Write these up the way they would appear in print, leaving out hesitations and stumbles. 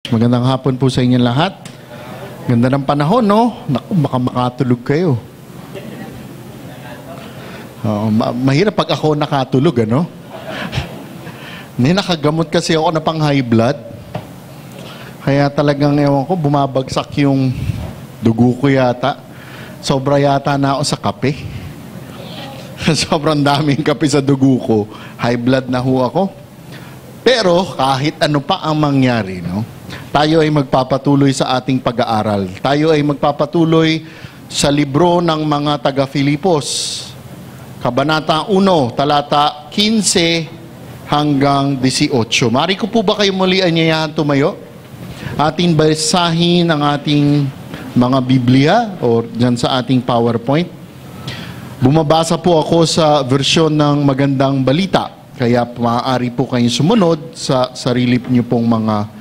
Magandang hapon po sa inyo lahat. Ganda ng panahon, no? Naku, baka makatulog kayo. Mahirap pag ako nakatulog, ano? Nakagamot kasi ako na pang high blood. Kaya talagang, ewan ko, bumabagsak yung dugo ko yata. Sobra yata na ako sa kape. Sobrang daming kape sa dugo ko. High blood na ho ako. Pero kahit ano pa ang mangyari, no? Tayo ay magpapatuloy sa ating pag-aaral. Tayo ay magpapatuloy sa libro ng mga taga-Filipos. Kabanata 1, talata 15 hanggang 18. Mari ko po ba kayo muli anyayahan tumayo? Ating basahin ang ating mga Biblia o dyan sa ating PowerPoint. Bumabasa po ako sa versyon ng Magandang Balita. Kaya maaari po kayong sumunod sa sarili niyo pong mga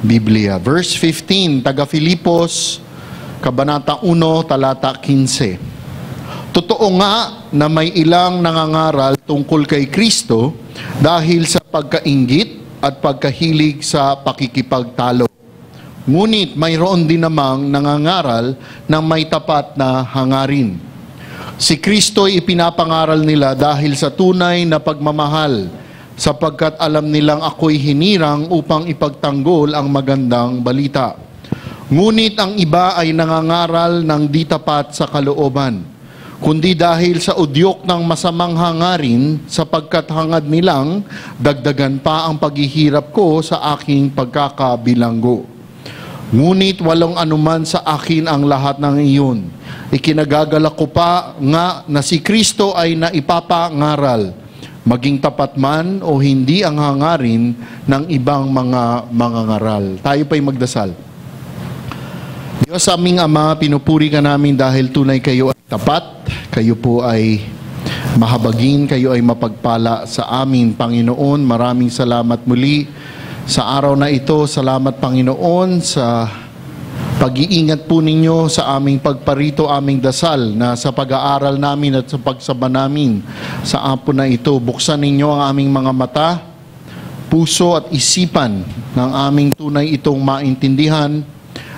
Biblia. Verse 15, taga-Filipos, Kabanata 1, talata 15. Totoo nga na may ilang nangangaral tungkol kay Kristo dahil sa pagkainggit at pagkahilig sa pakikipagtalo. Ngunit mayroon din namang nangangaral ng may tapat na hangarin. Si Kristo ay ipinapangaral nila dahil sa tunay na pagmamahal, sapagkat alam nilang ako'y hinirang upang ipagtanggol ang magandang balita. Ngunit ang iba ay nangangaral ng di tapat sa kalooban, kundi dahil sa udyok ng masamang hangarin, sapagkat hangad nilang dagdagan pa ang paghihirap ko sa aking pagkakabilanggo. Ngunit walang anuman sa akin ang lahat ng iyon. Ikinagagalak ko pa nga na si Kristo ay naipapangaral, maging tapat man o hindi ang hangarin ng ibang mga mangangaral. Tayo pa'y magdasal. Diyos aming Ama, pinupuri ka namin dahil tunay kayo ay tapat, kayo po ay mahabagin, kayo ay mapagpala sa amin, Panginoon. Maraming salamat muli sa araw na ito. Salamat, Panginoon, sa pag-iingat po ninyo sa aming pagparito, aming dasal na sa pag-aaral namin at sa pagsaba namin sa apo na ito. Buksan ninyo ang aming mga mata, puso at isipan ng aming tunay itong maintindihan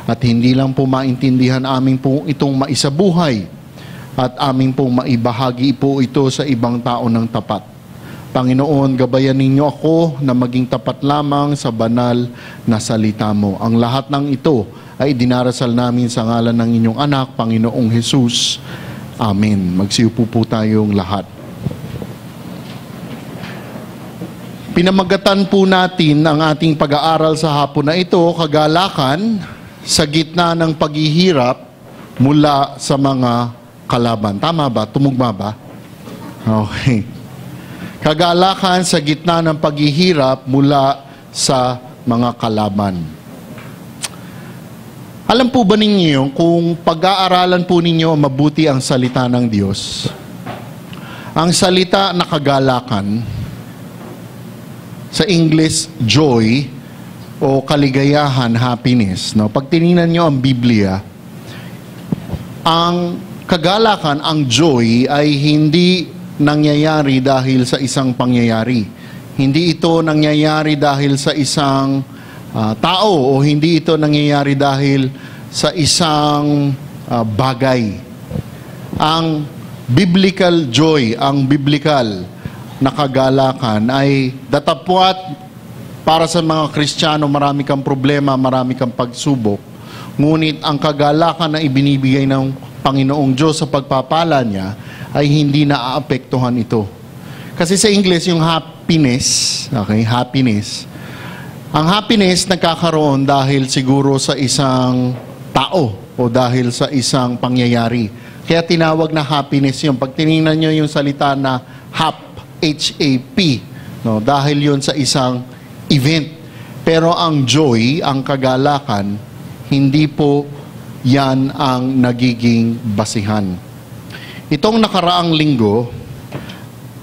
at hindi lang po maintindihan, aming po itong maisabuhay at aming pong maibahagi po ito sa ibang tao ng tapat. Panginoon, gabayan ninyo ako na maging tapat lamang sa banal na salita mo. Ang lahat ng ito ay dinarasal namin sa ngalan ng inyong anak, Panginoong Jesus. Amen. Magsiupo po tayong lahat. Pinamagatan po natin ang ating pag-aaral sa hapon na ito, kagalakan sa gitna ng paghihirap mula sa mga kalaban. Tama ba? Tumugma ba? Okay. Kagalakan sa gitna ng paghihirap mula sa mga kalaban. Alam po ba ninyo kung pag-aaralan po ninyo mabuti ang salita ng Diyos, ang salita na kagalakan, sa English, joy, o kaligayahan, happiness. No? Pag tinignan nyo ang Biblia, ang kagalakan, ang joy, ay hindi nangyayari dahil sa isang pangyayari. Hindi ito nangyayari dahil sa isang tao o hindi ito nangyayari dahil sa isang bagay. Ang biblical joy, ang biblical na kagalakan ay datapwat para sa mga Kristiyano. Marami kang problema, marami kang pagsubok. Ngunit ang kagalakan na ibinibigay ng Panginoong Diyos sa pagpapala niya ay hindi naaapektuhan ito. Kasi sa English, yung happiness, okay, happiness, ang happiness nagkakaroon dahil siguro sa isang tao o dahil sa isang pangyayari. Kaya tinawag na happiness yun. Pag tinignan nyo yung salita na H-A-P, no, dahil yun sa isang event. Pero ang joy, ang kagalakan, hindi po yan ang nagiging basihan. Itong nakaraang linggo,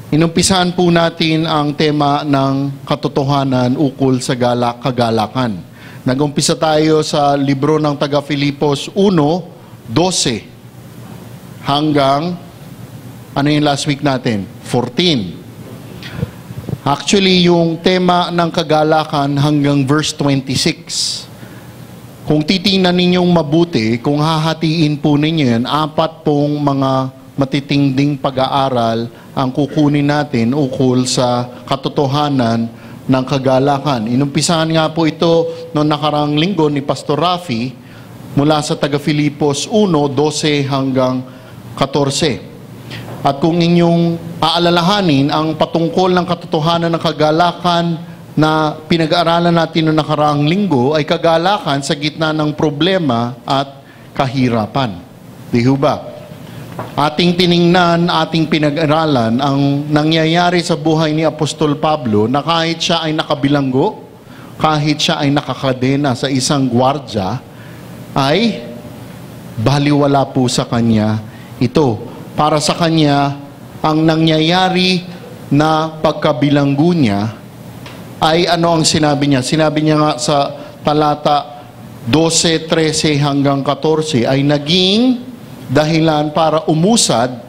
inumpisahan po natin ang tema ng katotohanan ukol sa kagalakan. Nag-umpisa tayo sa libro ng taga-Filipos 1:12 hanggang, ano yung last week natin? 14. Actually, yung tema ng kagalakan hanggang verse 26. Kung titingnan ninyong mabuti, kung hahatiin po ninyo yan, 4 pong mga matitinding pag-aaral ang kukunin natin ukol sa katotohanan ng kagalakan. Inumpisahan nga po ito noong nakarang linggo ni Pastor Rafi mula sa taga Filipos 1:12 hanggang 14. At kung inyong aalalahanin, ang patungkol ng katotohanan ng kagalakan na pinag-aaralan natin noong nakaraang linggo ay kagalakan sa gitna ng problema at kahirapan. Di ho ba? Ating tiningnan, ating pinag-aralan ang nangyayari sa buhay ni Apostol Pablo na kahit siya ay nakabilanggo, kahit siya ay nakakadena sa isang gwardya, ay baliwala po sa kanya ito. Para sa kanya, ang nangyayari na pagkabilanggo niya ay ano ang sinabi niya? Sinabi niya nga sa talata 12, 13 hanggang 14 ay naging dahilan para umusad,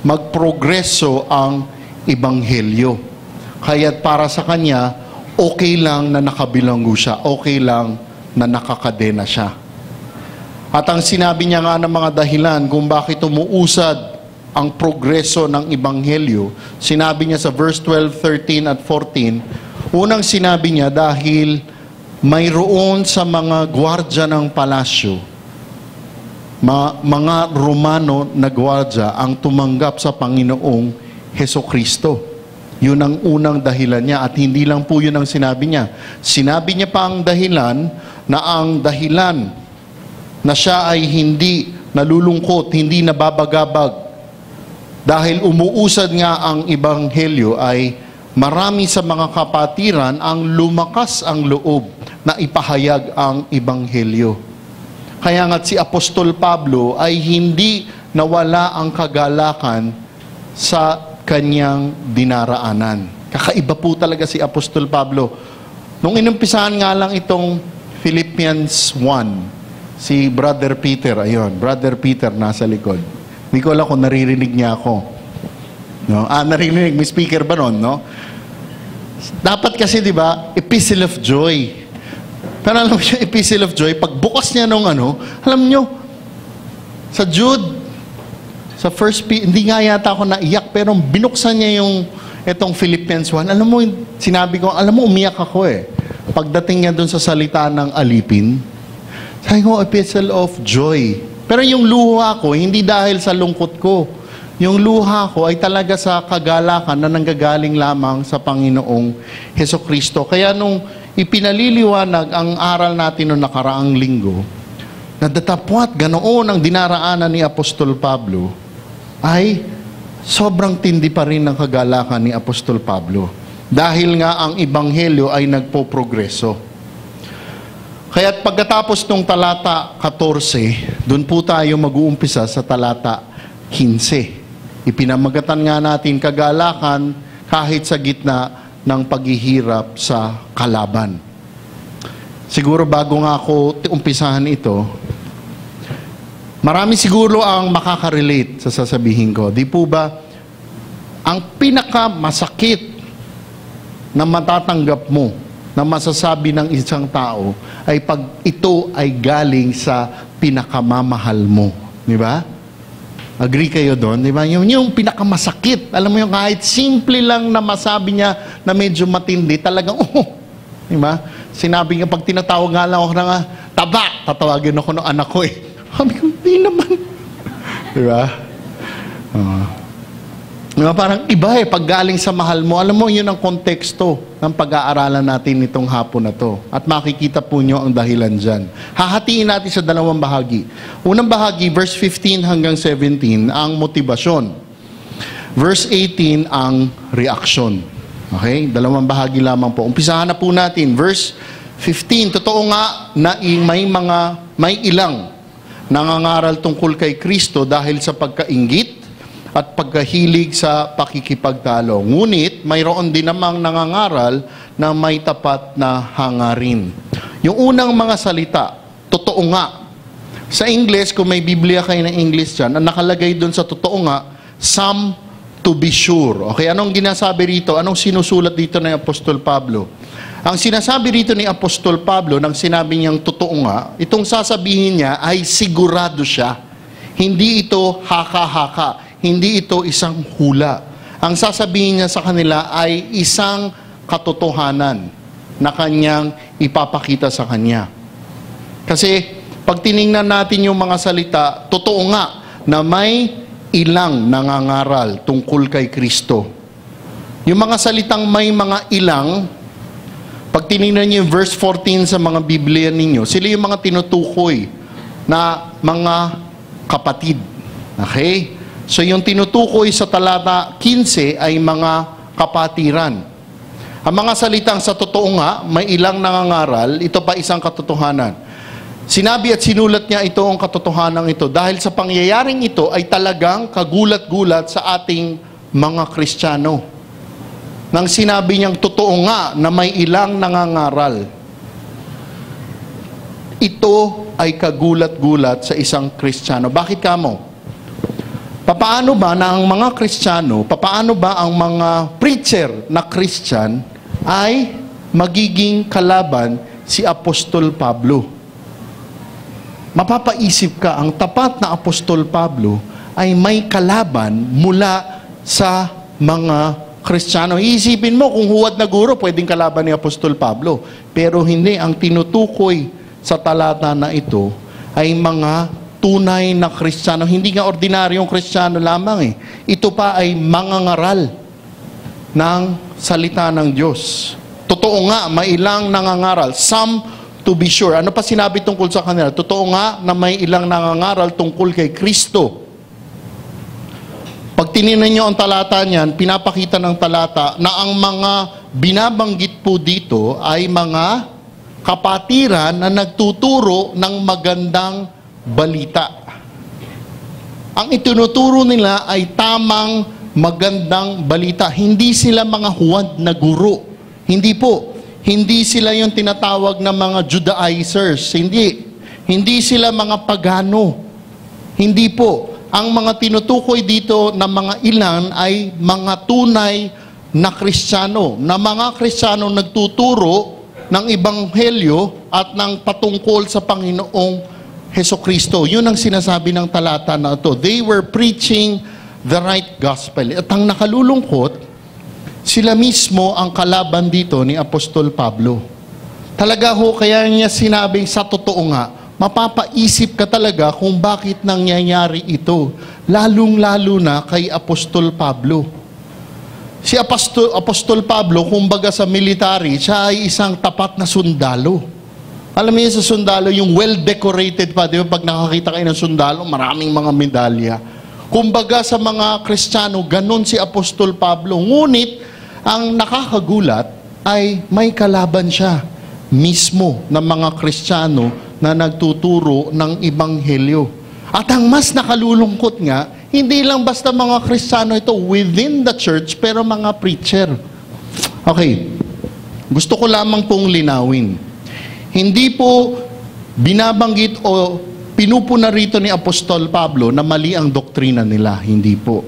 magprogreso ang Ebanghelyo. Kaya't para sa kanya, okay lang na nakabilanggo siya, okay lang na nakakadena siya. At ang sinabi niya nga ng mga dahilan kung bakit umuusad ang progreso ng Ebanghelyo, sinabi niya sa verse 12, 13 at 14, unang sinabi niya dahil mayroon sa mga gwardya ng palasyo, mga Romano na gwardya ang tumanggap sa Panginoong Hesukristo. Yun ang unang dahilan niya at hindi lang po yun ang sinabi niya. Sinabi niya pa ang dahilan na siya ay hindi nalulungkot, hindi nababagabag. Dahil umuusad nga ang Ebanghelyo ay marami sa mga kapatiran ang lumakas ang loob na ipahayag ang Ebanghelyo. Kaya nga't si Apostol Pablo ay hindi nawala ang kagalakan sa kanyang dinaraanan. Kakaiba po talaga si Apostol Pablo. Nung inumpisahan nga lang itong Philippians 1, si Brother Peter, ayun, Brother Peter nasa likod. Hindi ko alam kung naririnig niya ako. No? Naririnig, may speaker ba nun, no? Dapat kasi, di ba, Epistle of Joy. Pero alam mo yung Epistle of Joy, pagbukas niya nung alam nyo, sa Jude, sa hindi nga yata ako naiyak, pero binuksan niya yung itong Philippians 1. Alam mo, sinabi ko, umiyak ako eh. Pagdating niya dun sa salita ng alipin, sabi ko, Epistle of Joy. Pero yung luha ko, hindi dahil sa lungkot ko. Yung luha ko ay talaga sa kagalakan na nanggagaling lamang sa Panginoong Hesukristo. Kaya nung ipinaliliwanag ang aral natin noong nakaraang linggo, na datapwat ganoon ang dinaraanan ni Apostol Pablo, ay sobrang tindi pa rin ng kagalakan ni Apostol Pablo. Dahil nga ang Ebanghelyo ay nagpo-progreso. Kaya't pagkatapos ng talata 14, doon po tayo mag-uumpisa sa talata 15. Ipinamagatan nga natin kagalakan kahit sa gitna ng paghihirap sa kalaban. Siguro bago nga ako umpisahan ito, marami siguro ang makaka-relate sa sasabihin ko. Di po ba, ang pinakamasakit na matatanggap mo, na masasabi ng isang tao, ay pag ito ay galing sa pinakamamahal mo. Di ba? Agree kayo doon? Di ba? Yung pinakamasakit. Alam mo yung kahit simple lang na masabi niya na medyo matindi, talagang, di ba? Sinabi nga, pag tinatawag nga lang ako na taba, tatawagin ako ng anak ko eh. Sabi ko, hindi naman. Di ba? Parang iba pag galing sa mahal mo. Alam mo, yun ang konteksto ng pag-aaralan natin nitong hapon na to. At makikita po nyo ang dahilan dyan. Hahatiin natin sa dalawang bahagi. Unang bahagi, verse 15 hanggang 17, ang motibasyon. Verse 18, ang reaksyon. Okay? Dalawang bahagi lamang po. Umpisahan na po natin. Verse 15, totoo nga na may ilang nangangaral tungkol kay Kristo dahil sa pagkainggit at pagkahilig sa pakikipagtalo. Ngunit, mayroon din namang nangangaral na may tapat na hangarin. Yung unang mga salita, totoo nga. Sa English, kung may Biblia kayo ng English dyan, ang nakalagay doon sa totoo nga, some to be sure. Okay, anong ginasabi rito? Anong sinusulat dito ng Apostol Pablo? Ang sinasabi rito ni Apostol Pablo, nang sinabi niyang totoo nga, itong sasabihin niya ay sigurado siya. Hindi ito haka-haka. Hindi ito isang hula. Ang sasabihin niya sa kanila ay isang katotohanan na kanyang ipapakita sa kanya. Kasi pag tiningnan natin yung mga salita, totoo nga na may ilang nangangaral tungkol kay Kristo. Yung mga salitang may mga ilang, pag tinignan niyo yung verse 14 sa mga Biblia ninyo, sila yung mga tinutukoy na mga kapatid. Okay? So yung tinutukoy sa talata 15 ay mga kapatiran. Ang mga salitang sa totoo nga, may ilang nangangaral, ito pa isang katotohanan. Sinabi at sinulat niya ito ang katotohanan ito dahil sa pangyayaring ito ay talagang kagulat-gulat sa ating mga Kristiyano. Nang sinabi niyang totoo nga na may ilang nangangaral, ito ay kagulat-gulat sa isang Kristiyano. Bakit kamo? Papaano ba na ang mga Kristiyano, papaano ba ang mga preacher na Christian ay magiging kalaban si Apostol Pablo? Mapapaisip ka, ang tapat na Apostol Pablo ay may kalaban mula sa mga Kristiyano. Iisipin mo kung huwad na guro, pwedeng kalaban ni Apostol Pablo. Pero hindi, ang tinutukoy sa talata na ito ay mga tunay na Kristiyano. Hindi nga ordinaryong Kristiyano lamang eh. Ito pa ay mangangaral ng salita ng Diyos. Totoo nga, may ilang nangangaral. Some to be sure. Ano pa sinabi tungkol sa kanila? Totoo nga na may ilang nangangaral tungkol kay Kristo. Pag tinignan niyo ang talata niyan, pinapakita ng talata na ang mga binabanggit po dito ay mga kapatiran na nagtuturo ng magandang balita. Ang itinuturo nila ay tamang magandang balita. Hindi sila mga huwad na guro. Hindi po. Hindi sila yung tinatawag na mga Judaizers. Hindi. Hindi sila mga pagano. Hindi po. Ang mga tinutukoy dito na mga ilan ay mga tunay na Kristiyano. Na mga Kristiyano nagtuturo ng Ebanghelyo at ng patungkol sa Panginoong Hesukristo. Yun ang sinasabi ng talata na ito. They were preaching the right gospel. At ang nakalulungkot, sila mismo ang kalaban dito ni Apostol Pablo. Talaga ho, kaya niya sinabing sa totoo nga, mapapaisip ka talaga kung bakit nangyayari ito. Lalong-lalo na kay Apostol Pablo. Si Apostol Pablo, kumbaga sa military, siya ay isang tapat na sundalo. Alam niyo sa sundalo, yung well-decorated pa, di ba? Pag nakakita kayo ng sundalo, maraming mga medalya. Kumbaga sa mga Kristiyano, ganun si Apostol Pablo. Ngunit, ang nakakagulat ay may kalaban siya mismo ng mga Kristiyano na nagtuturo ng Ebanghelyo. At ang mas nakalulungkot nga, hindi lang basta mga Kristiyano ito within the church, pero mga preacher. Okay, gusto ko lamang pong linawin. Hindi po binabanggit o pinupuna rito ni Apostol Pablo na mali ang doktrina nila. Hindi po.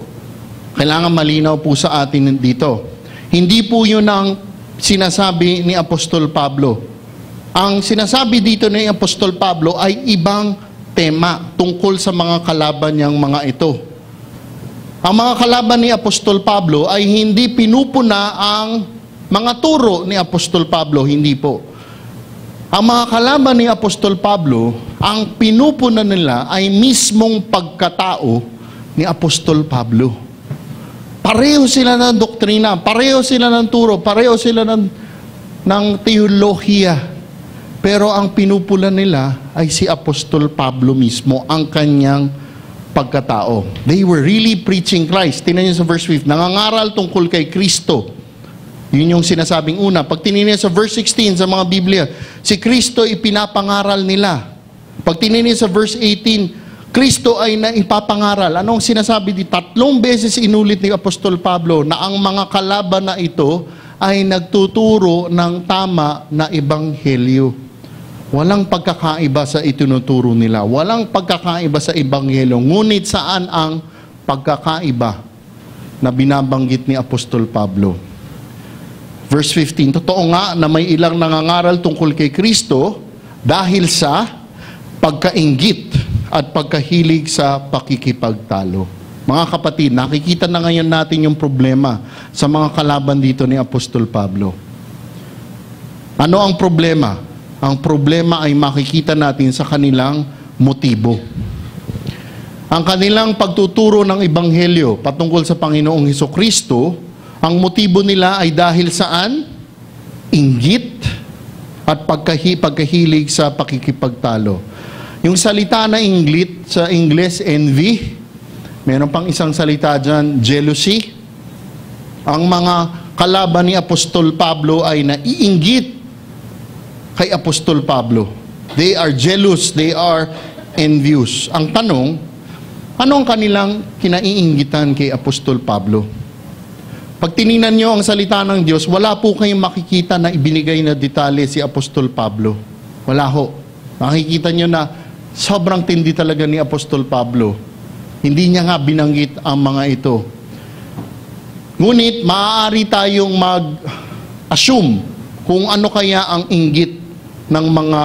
Kailangan malinaw po sa atin dito. Hindi po yun ang sinasabi ni Apostol Pablo. Ang sinasabi dito ni Apostol Pablo ay ibang tema tungkol sa mga kalaban niyang mga ito. Ang mga kalaban ni Apostol Pablo ay hindi pinupuna ang mga turo ni Apostol Pablo, hindi po. Ang mga kalaban ni Apostol Pablo, ang pinupuna nila ay mismong pagkatao ni Apostol Pablo. Pareho sila ng doktrina, pareho sila ng turo, pareho sila ng teolohiya. Pero ang pinupula nila ay si Apostol Pablo mismo, ang kanyang pagkatao. They were really preaching Christ. Tingnan niyo sa verse 5, nangangaral tungkol kay Kristo. Yun yung sinasabing una. Pag tinignan sa verse 16 sa mga Biblia, si Kristo ipinapangaral nila. Pag tinignan sa verse 18, Kristo ay naipapangaral. Anong sinasabi di? 3 beses inulit ni Apostol Pablo na ang mga kalaban na ito ay nagtuturo ng tama na ebanghelyo. Walang pagkakaiba sa itinuturo nila. Walang pagkakaiba sa ebanghelyo. Ngunit saan ang pagkakaiba na binabanggit ni Apostol Pablo? Verse 15, totoo nga na may ilang nangangaral tungkol kay Kristo dahil sa pagkainggit at pagkahilig sa pakikipagtalo. Mga kapatid, nakikita na ngayon natin yung problema sa mga kalaban dito ni Apostol Pablo. Ano ang problema? Ang problema ay makikita natin sa kanilang motibo. Ang kanilang pagtuturo ng Ebanghelyo patungkol sa Panginoong Hesukristo, ang motibo nila ay dahil saan? Inggit at pagkahilig sa pakikipagtalo. Yung salita na inggit sa Ingles, envy. Meron pang isang salita dyan, jealousy. Ang mga kalaban ni Apostol Pablo ay naiinggit kay Apostol Pablo. They are jealous, they are envious. Ang tanong, ano ang kanilang kinaiinggitan kay Apostol Pablo? Pag tinignan nyo ang salita ng Diyos, wala po kayong makikita na ibinigay na detalye si Apostol Pablo. Wala ho. Makikita nyo na sobrang tindi talaga ni Apostol Pablo. Hindi niya nga binanggit ang mga ito. Ngunit, maaari tayong mag-assume kung ano kaya ang inggit ng mga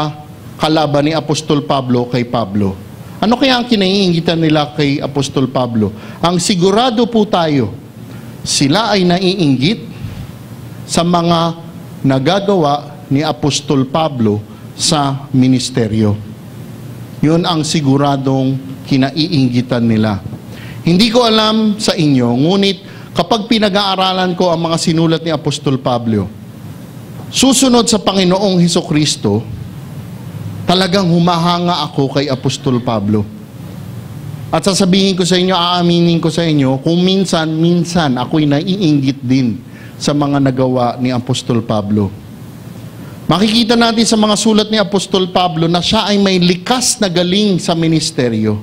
kalaban ni Apostol Pablo kay Pablo. Ano kaya ang kinaiinggitan nila kay Apostol Pablo? Ang sigurado po tayo, sila ay naiinggit sa mga nagagawa ni Apostol Pablo sa ministeryo. Yun ang siguradong kinaiinggitan nila. Hindi ko alam sa inyo, ngunit kapag pinag-aaralan ko ang mga sinulat ni Apostol Pablo, susunod sa Panginoong Hesukristo, talagang humahanga ako kay Apostol Pablo. At sasabihin ko sa inyo, aaminin ko sa inyo, kung minsan ako'y naiinggit din sa mga nagawa ni Apostol Pablo. Makikita natin sa mga sulat ni Apostol Pablo na siya ay may likas na galing sa ministeryo.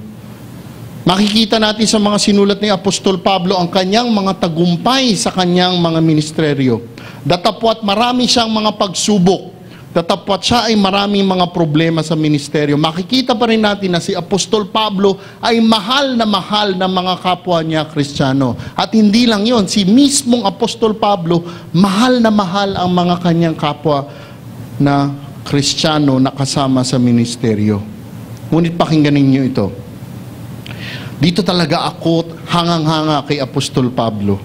Makikita natin sa mga sinulat ni Apostol Pablo ang kanyang mga tagumpay sa kanyang mga ministeryo. Datapwat marami siyang mga pagsubok. Datapwat siya ay maraming mga problema sa ministeryo. Makikita pa rin natin na si Apostol Pablo ay mahal na mga kapwa niya Kristiyano. At hindi lang yon, si mismong Apostol Pablo, mahal na mahal ang mga kanyang kapwa na Kristiyano na kasama sa ministeryo. Ngunit pakinggan ninyo ito. Dito talaga ako hangang-hanga kay Apostol Pablo.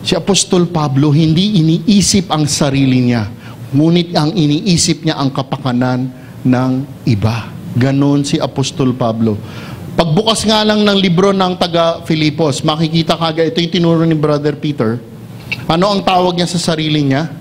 Si Apostol Pablo hindi iniisip ang sarili niya, ngunit ang iniisip niya ang kapakanan ng iba. Ganon si Apostol Pablo. Pagbukas nga lang ng libro ng taga Filipos, makikita kagad, ito yung tinuro ni Brother Peter. Ano ang tawag niya sa sarili niya?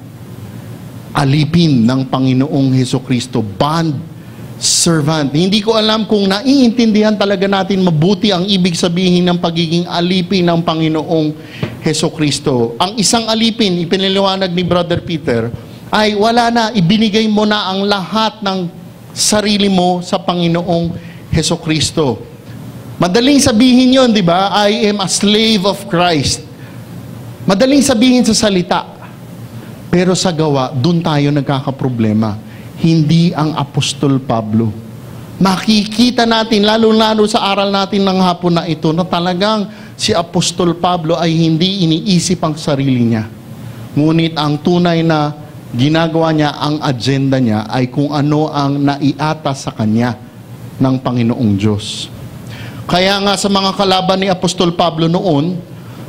Alipin ng Panginoong Hesukristo, bond servant. Hindi ko alam kung naiintindihan talaga natin mabuti ang ibig sabihin ng pagiging alipin ng Panginoong Hesukristo. Ang isang alipin, ipiniliwanag ni Brother Peter, ay wala na, ibinigay mo na ang lahat ng sarili mo sa Panginoong Hesukristo. Madaling sabihin yon, di ba? I am a slave of Christ. Madaling sabihin sa salita. Pero sa gawa, dun tayo nagkakaproblema. Hindi ang Apostol Pablo. Makikita natin, lalo-lalo sa aral natin ng hapon na ito, na talagang si Apostol Pablo ay hindi iniisip ang sarili niya. Ngunit ang tunay na ginagawa niya, ang agenda niya, ay kung ano ang naiatas sa kanya ng Panginoong Diyos. Kaya nga sa mga kalaban ni Apostol Pablo noon,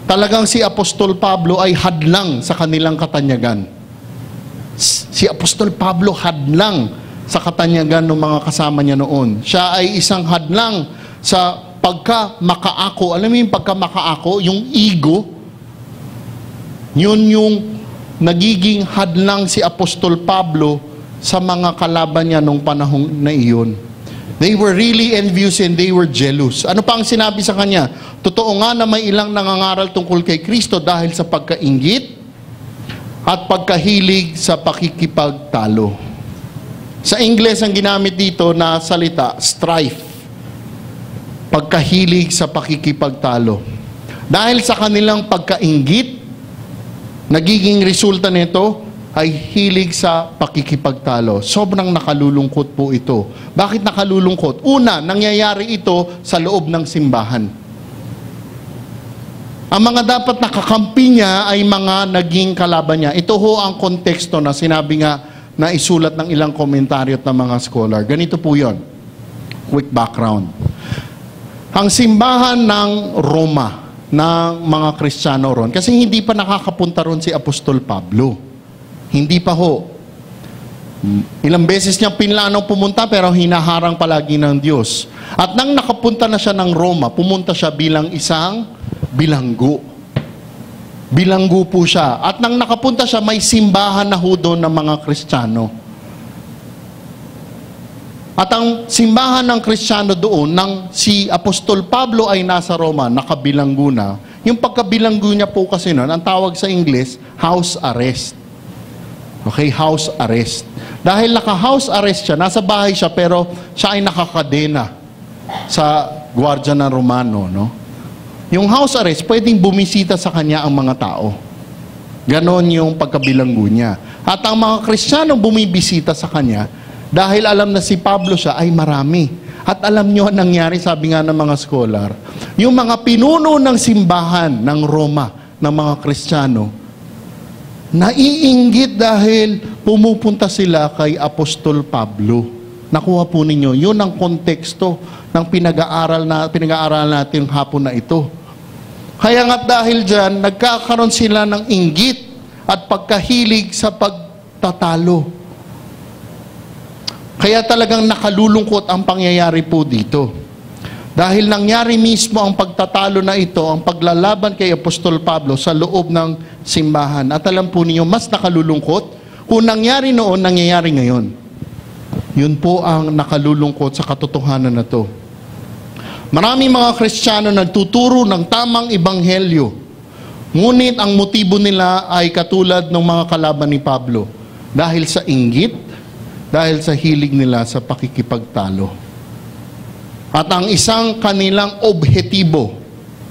talagang si Apostol Pablo ay hadlang sa kanilang katanyagan. Si Apostol Pablo hadlang sa katanyagan ng mga kasama niya noon. Siya ay isang hadlang sa pagka-makaako. Alam mo yung pagka-makaako, yung ego, yun yung nagiging hadlang si Apostol Pablo sa mga kalaban niya nung panahong na iyon. They were really envious and they were jealous. Ano pa ang sinabi sa kanya? Totoo nga na may ilang nangangaral tungkol kay Kristo dahil sa pagkainggit at pagkahilig sa pakikipagtalo. Sa Ingles, ang ginamit dito na salita, strife. Pagkahilig sa pakikipagtalo. Dahil sa kanilang pagkainggit, nagiging resulta nito ay hilig sa pakikipagtalo. Sobrang nakalulungkot po ito. Bakit nakalulungkot? Una, nangyayari ito sa loob ng simbahan. Ang mga dapat nakakampi niya ay mga naging kalaban niya. Ito ho ang konteksto na sinabi nga na isulat ng ilang komentaryo at ng mga scholar. Ganito po yon. Quick background. Ang simbahan ng Roma, ng mga Kristiyano ron, kasi hindi pa nakakapunta ron si Apostol Pablo. Hindi pa ho. Ilang beses niya pinlanong pumunta pero hinaharang palagi ng Diyos. At nang nakapunta na siya ng Roma, pumunta siya bilang isang bilanggo. Bilanggo po siya. At nang nakapunta siya, may simbahan na ho doon ng mga Kristiyano. At ang simbahan ng Kristiyano doon, nang si Apostol Pablo ay nasa Roma, nakabilanggo na, yung pagkabilanggo niya po kasi noon, ang tawag sa English, house arrest. Okay, house arrest. Dahil naka-house arrest siya, nasa bahay siya, pero siya ay nakakadena sa gwardiya ng Romano, no? Yung house arrest, pwedeng bumisita sa kanya ang mga tao. Ganon yung pagkabilanggo niya. At ang mga Kristiyanong bumibisita sa kanya, dahil alam na si Pablo siya, ay marami. At alam nyo ang nangyari, sabi nga ng mga scholar, yung mga pinuno ng simbahan ng Roma, ng mga Kristiyano, naiinggit dahil pumupunta sila kay Apostol Pablo. Nakuha po ninyo, yun ang konteksto ng pinag-aaral natin hapon na ito. Kaya nga dahil dyan, nagkakaroon sila ng inggit at pagkahilig sa pagtatalo. Kaya talagang nakalulungkot ang pangyayari po dito. Dahil nangyari mismo ang pagtatalo na ito, ang paglalaban kay Apostol Pablo sa loob ng simbahan. At alam po niyo, mas nakalulungkot, kung nangyari noon, nangyayari ngayon. Yun po ang nakalulungkot sa katotohanan na to. Maraming mga Kristiyano nagtuturo ng tamang ebanghelyo. Ngunit ang motibo nila ay katulad ng mga kalaban ni Pablo. Dahil sa inggit, dahil sa hilig nila sa pakikipagtalo. At ang isang kanilang objetibo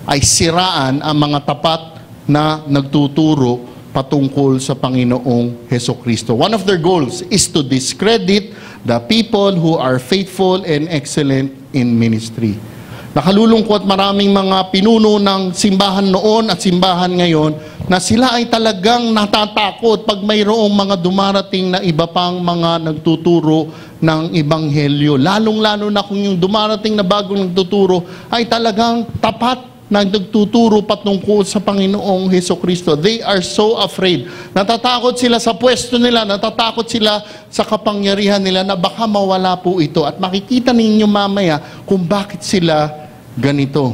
ay siraan ang mga tapat na nagtuturo patungkol sa Panginoong Hesukristo. One of their goals is to discredit the people who are faithful and excellent in ministry. Nakalulungkot maraming mga pinuno ng simbahan noon at simbahan ngayon na sila ay talagang natatakot pag mayroong mga dumarating na iba pang mga nagtuturo ng ebanghelyo. Lalong-lalo na kung yung dumarating na bagong nagtuturo ay talagang tapat na nagtuturo patungkol sa Panginoong Hesukristo. They are so afraid. Natatakot sila sa pwesto nila, natatakot sila sa kapangyarihan nila na baka mawala po ito. At makikita ninyo mamaya kung bakit sila ganito.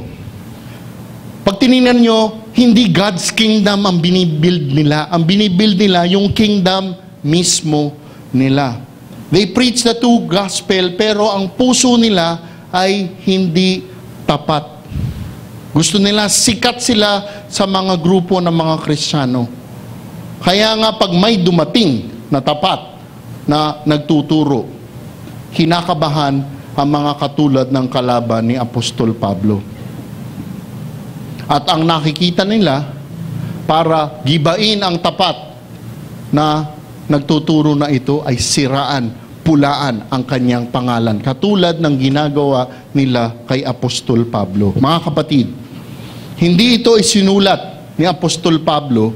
Pag tinignan nyo, hindi God's kingdom ang binibuild nila. Ang binibuild nila yung kingdom mismo nila. They preach the true gospel, pero ang puso nila ay hindi tapat. Gusto nila sikat sila sa mga grupo ng mga Kristiyano. Kaya nga pag may dumating na tapat na nagtuturo, kinakabahan ang mga katulad ng kalaban ni Apostol Pablo. At ang nakikita nila, para gibain ang tapat na nagtuturo na ito, ay siraan, pulaan ang kanyang pangalan. Katulad ng ginagawa nila kay Apostol Pablo. Mga kapatid, hindi ito isinulat ni Apostol Pablo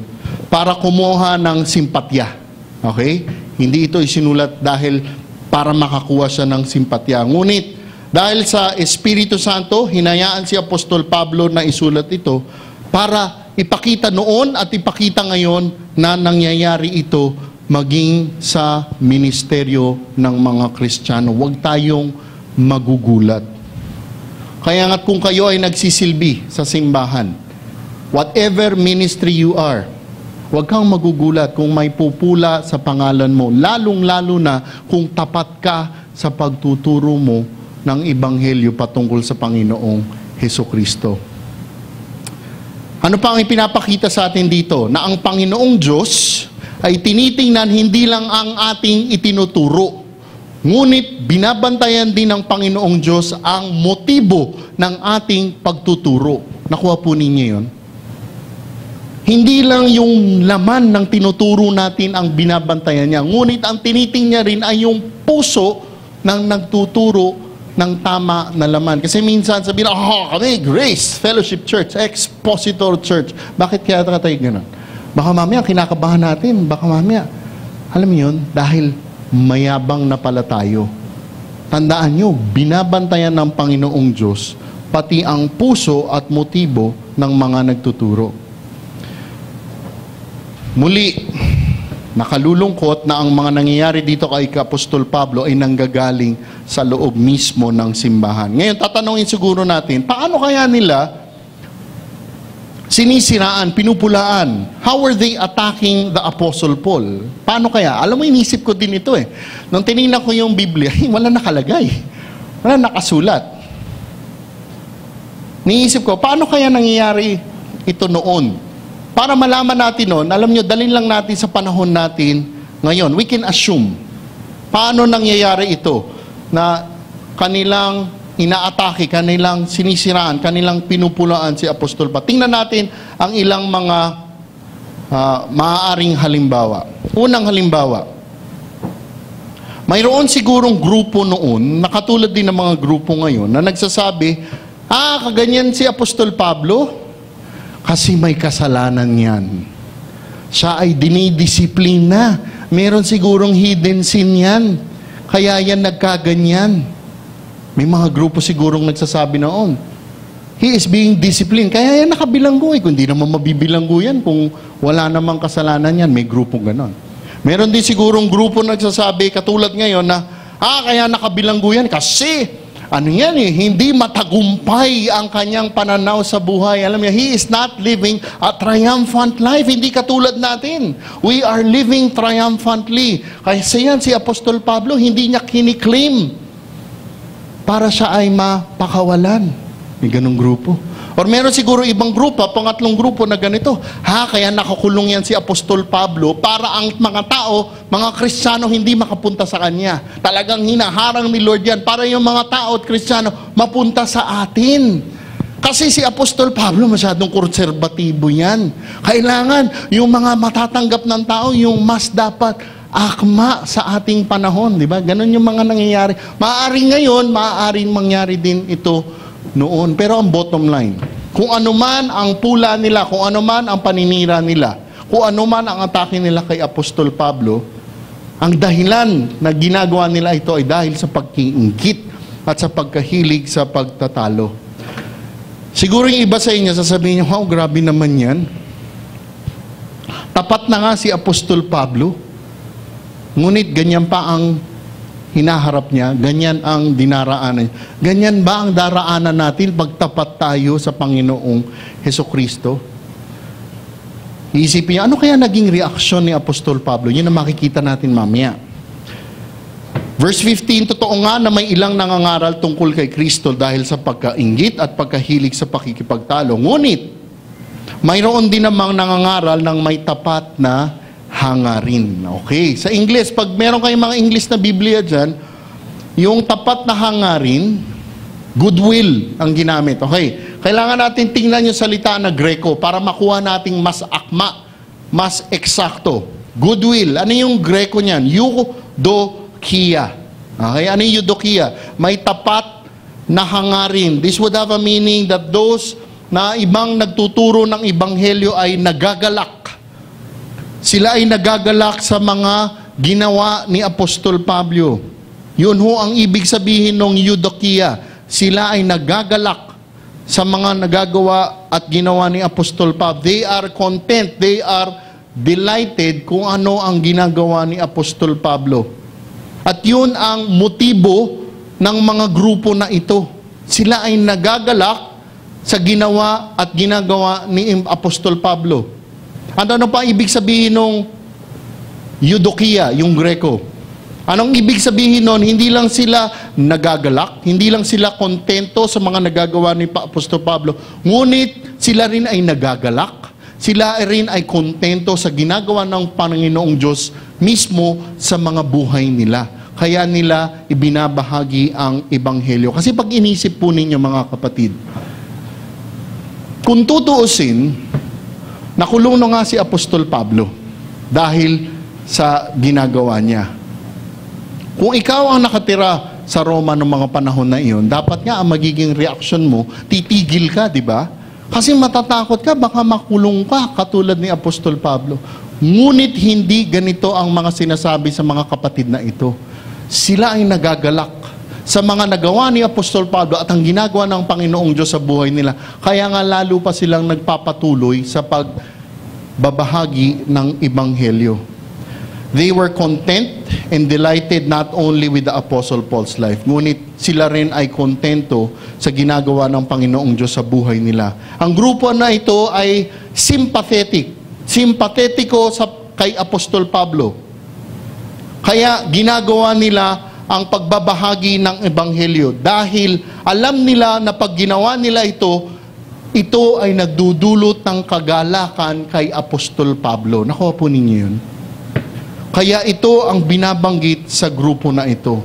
para kumuha ng simpatya. Okay? Hindi ito isinulat dahil para makakuha siya ng simpatya. Ngunit, dahil sa Espiritu Santo, hinayaan si Apostol Pablo na isulat ito para ipakita noon at ipakita ngayon na nangyayari ito maging sa ministeryo ng mga Kristiyano. Huwag tayong magugulat. Kaya nga kung kayo ay nagsisilbi sa simbahan, whatever ministry you are, huwag kang magugulat kung may pupula sa pangalan mo, lalong-lalo na kung tapat ka sa pagtuturo mo ng ebanghelyo patungkol sa Panginoong Hesukristo. Ano pa ang ipinapakita sa atin dito? Na ang Panginoong Diyos ay tinitingnan hindi lang ang ating itinuturo, ngunit binabantayan din ng Panginoong Diyos ang motibo ng ating pagtuturo. Nakuha po ninyo yun? Hindi lang yung laman ng tinuturo natin ang binabantayan niya, ngunit ang tinitingnan niya rin ay yung puso ng nagtuturo ng tama na laman. Kasi minsan sabihin, kami, Grace Fellowship Church, Expositor Church. Bakit kaya tayo ganun? Baka mamaya, kinakabahan natin. Baka mamaya. Alam mo yun, dahil mayabang na pala tayo. Tandaan nyo, binabantayan ng Panginoong Diyos pati ang puso at motibo ng mga nagtuturo. Muli, nakalulungkot na ang mga nangyayari dito kay Apostol Pablo ay nanggagaling sa loob mismo ng simbahan. Ngayon, tatanungin siguro natin, paano kaya nila sinisiraan, pinupulaan? How were they attacking the Apostle Paul? Paano kaya? Alam mo, inisip ko din ito eh. Nung tinignan ko yung Biblia, wala nakalagay. Wala nakasulat. Niisip ko, paano kaya nangyayari ito noon? Para malaman natin noon, alam nyo, dalhin lang natin sa panahon natin ngayon. We can assume. Paano nangyayari ito? Na kanilang inaatake, kanilang sinisiraan, kanilang pinupulaan si Apostol Pablo. Tingnan natin ang ilang mga maaaring halimbawa. Unang halimbawa, mayroon sigurong grupo noon, nakatulad din ng mga grupo ngayon, na nagsasabi, kaganyan si Apostol Pablo kasi may kasalanan yan. Siya ay dinidisiplina. Meron sigurong hidden sin yan. Kaya yan nagkaganyan. May mga grupo sigurong nagsasabi noon, he is being disciplined. Kaya yan nakabilanggo eh. Kung di naman mabibilanggo yan, kung wala namang kasalanan yan, may grupo ganon. Meron din sigurong grupo nagsasabi, katulad ngayon na, kaya nakabilanggo yan kasi ano yan eh, hindi matagumpay ang kanyang pananaw sa buhay. Alam niya, he is not living a triumphant life. Hindi katulad natin. We are living triumphantly. Kasi yan, si Apostol Pablo, hindi niya kiniklaim para siya ay mapakawalan. May ganong grupo. Or meron siguro ibang grupo, pangatlong grupo na ganito, kaya nakakulong yan si Apostol Pablo para ang mga tao, mga Kristiyano hindi makapunta sa kanya. Talagang hinaharang ni Lord yan para yung mga tao at Kristiyano mapunta sa atin. Kasi si Apostol Pablo masyadong konserbatibo yan. Kailangan yung mga matatanggap ng tao, yung mas dapat akma sa ating panahon. Di ba? Ganon yung mga nangyayari. Maaaring ngayon, maaaring mangyari din ito noon. Pero ang bottom line, kung ano man ang pula nila, kung ano man ang paninira nila, kung ano man ang atake nila kay Apostol Pablo, ang dahilan na ginagawa nila ito ay dahil sa pagkiinggit at sa pagkahilig sa pagtatalo. Siguro yung iba sa inyo, sasabihin niyo, grabe naman yan. Tapat na nga si Apostol Pablo, ngunit ganyan pa ang hinaharap niya, ganyan ang dinaraanan. Ganyan ba ang daraanan natin pagtapat tayo sa Panginoong Hesukristo? Iisipin niya, ano kaya naging reaksyon ni Apostol Pablo? Yun ang makikita natin mamaya. Verse 15, totoo nga na may ilang nangangaral tungkol kay Kristo dahil sa pagkainggit at pagkahilig sa pakikipagtalo. Ngunit, mayroon din namang nangangaral ng may tapat na hangarin. Okay. Sa English, pag meron kayong mga English na Biblia dyan, yung tapat na hangarin, goodwill ang ginamit. Okay. Kailangan natin tingnan yung salita na Greko para makuha nating mas akma, mas eksakto. Goodwill. Ano yung Greko niyan? Eudokia. Okay. Ano yung Eudokia? May tapat na hangarin. This would have a meaning that those na ibang nagtuturo ng ebanghelyo ay nagagalak. Sila ay nagagalak sa mga ginawa ni Apostol Pablo. Yun ho ang ibig sabihin ng Eudokia. Sila ay nagagalak sa mga nagagawa at ginawa ni Apostol Pablo. They are content, they are delighted kung ano ang ginagawa ni Apostol Pablo. At yun ang motibo ng mga grupo na ito. Sila ay nagagalak sa ginawa at ginagawa ni Apostol Pablo. Ano pa ibig sabihin ng Eudokia, yung Greko? Anong ibig sabihin nun? Hindi lang sila nagagalak, hindi lang sila kontento sa mga nagagawa ni Apostol Pablo, ngunit sila rin ay nagagalak, sila rin ay kontento sa ginagawa ng Panginoong Diyos mismo sa mga buhay nila. Kaya nila ibinabahagi ang ebanghelyo. Kasi pag inisip po ninyo mga kapatid, kung tutuusin, nakulong na nga si Apostol Pablo dahil sa ginagawa niya. Kung ikaw ang nakatira sa Roma noong mga panahon na iyon, dapat nga ang magiging reaksyon mo, titigil ka, di ba? Kasi matatakot ka, baka makulong ka, katulad ni Apostol Pablo. Ngunit hindi ganito ang mga sinasabi sa mga kapatid na ito. Sila ay nagagalak sa mga nagawa ni Apostol Pablo at ang ginagawa ng Panginoong Diyos sa buhay nila. Kaya nga lalo pa silang nagpapatuloy sa pagbabahagi ng Ebanghelyo. They were content and delighted not only with the Apostle Paul's life, ngunit sila rin ay kontento sa ginagawa ng Panginoong Diyos sa buhay nila. Ang grupo na ito ay simpatiko kay Apostol Pablo. Kaya ginagawa nila ang pagbabahagi ng Ebanghelyo dahil alam nila na pag ginawa nila ito ay nagdudulot ng kagalakan kay Apostol Pablo. Nakuha po ninyo yun? Kaya ito ang binabanggit sa grupo na ito.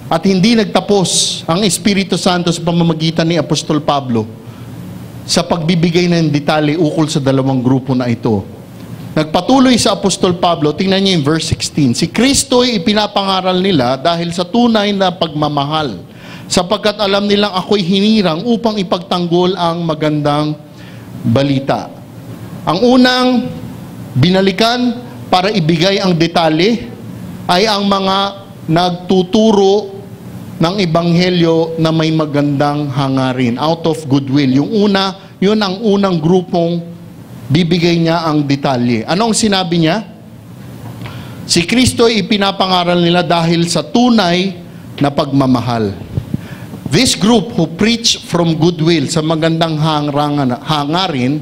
At hindi nagtapos ang Espiritu Santo sa pamamagitan ni Apostol Pablo sa pagbibigay ng detalye ukol sa dalawang grupo na ito. Nagpatuloy sa Apostol Pablo, tingnan niyo yung verse 16. Si Kristo ay ipinapangaral nila dahil sa tunay na pagmamahal, sapagkat alam nilang ako'y hinirang upang ipagtanggol ang magandang balita. Ang unang binalikan para ibigay ang detalye ay ang mga nagtuturo ng Ebanghelyo na may magandang hangarin, out of goodwill. Yun ang unang grupong bibigay niya ang detalye. Anong sinabi niya? Si Kristo ay ipinapangaral nila dahil sa tunay na pagmamahal. This group who preach from goodwill, sa magandang hangarin,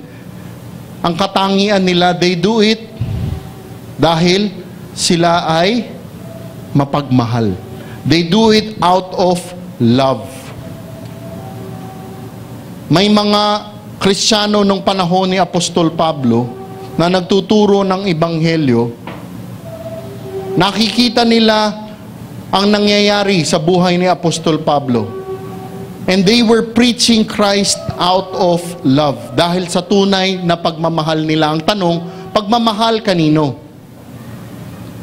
ang katangian nila, they do it dahil sila ay mapagmahal. They do it out of love. May mga Kristiyano nung panahon ni Apostol Pablo na nagtuturo ng Ebanghelyo, nakikita nila ang nangyayari sa buhay ni Apostol Pablo. And they were preaching Christ out of love dahil sa tunay na pagmamahal nila. Ang tanong, pagmamahal kanino?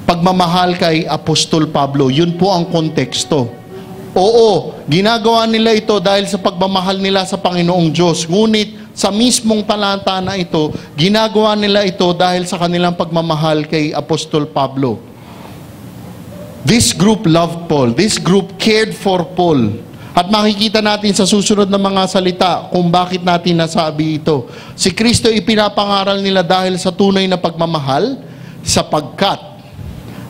Pagmamahal kay Apostol Pablo. Yun po ang konteksto. Oo, ginagawa nila ito dahil sa pagmamahal nila sa Panginoong Diyos. Ngunit sa mismong talata na ito, ginagawa nila ito dahil sa kanilang pagmamahal kay Apostol Pablo. This group loved Paul. This group cared for Paul. At makikita natin sa susunod na mga salita kung bakit natin nasabi ito. Si Kristo ipinapangaral nila dahil sa tunay na pagmamahal, sapagkat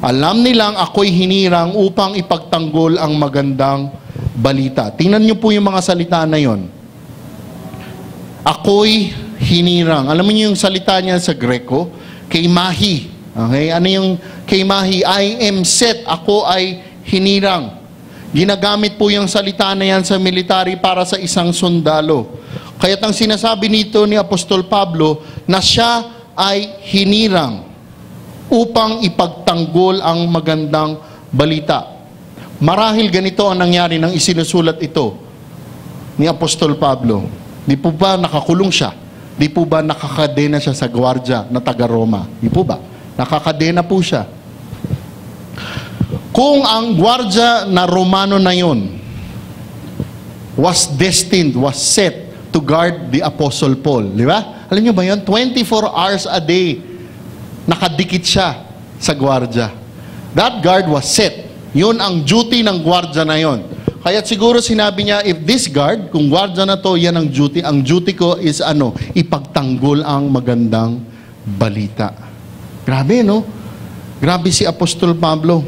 alam nilang ako'y hinirang upang ipagtanggol ang magandang balita. Tingnan niyo po yung mga salita na yon. Ako'y hinirang. Alam niyo yung salita niya sa Greko? Keimahi. Okay? Ano yung keimahi? I am set. Ako ay hinirang. Ginagamit po yung salita na yan sa military para sa isang sundalo. Kaya't ang sinasabi nito ni Apostol Pablo na siya ay hinirang upang ipagtanggol ang magandang balita. Marahil ganito ang nangyari nang isinusulat ito ni Apostol Pablo. Di po ba nakakulong siya? Di po ba nakakadena siya sa gwardya na taga-Roma? Di po ba? Nakakadena po siya. Kung ang gwardya na Romano na yon was destined, was set to guard the Apostle Paul, di ba? Alam niyo ba yun? 24 hours a day nakadikit siya sa gwardya. That guard was set. Yun ang duty ng gwardya na yon. Kaya siguro sinabi niya, if this guard, kung gwardya na to, yan ang duty. Ang duty ko is ipagtanggol ang magandang balita. Grabe, no? Grabe si Apostol Pablo.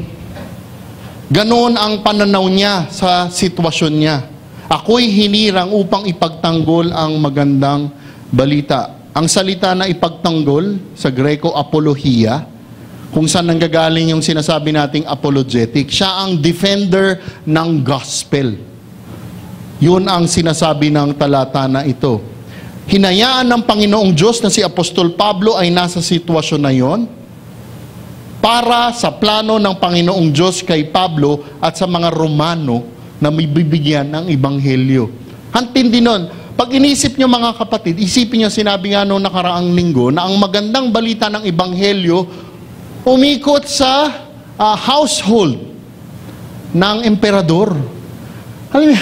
Ganon ang pananaw niya sa sitwasyon niya. Ako'y hinirang upang ipagtanggol ang magandang balita. Ang salita na ipagtanggol sa Greko, apologia, kung saan nanggagaling yung sinasabi nating apologetic. Siya ang defender ng gospel. Yun ang sinasabi ng talata na ito. Hinayaan ng Panginoong Diyos na si Apostol Pablo ay nasa sitwasyon na yon para sa plano ng Panginoong Diyos kay Pablo at sa mga Romano na may bibigyan ng Ebanghelyo. Hantindi nun. Pag inisip nyo mga kapatid, isipin nyo sinabi nga noong nakaraang linggo na ang magandang balita ng Ebanghelyo umikot sa household ng emperador. Alam mo,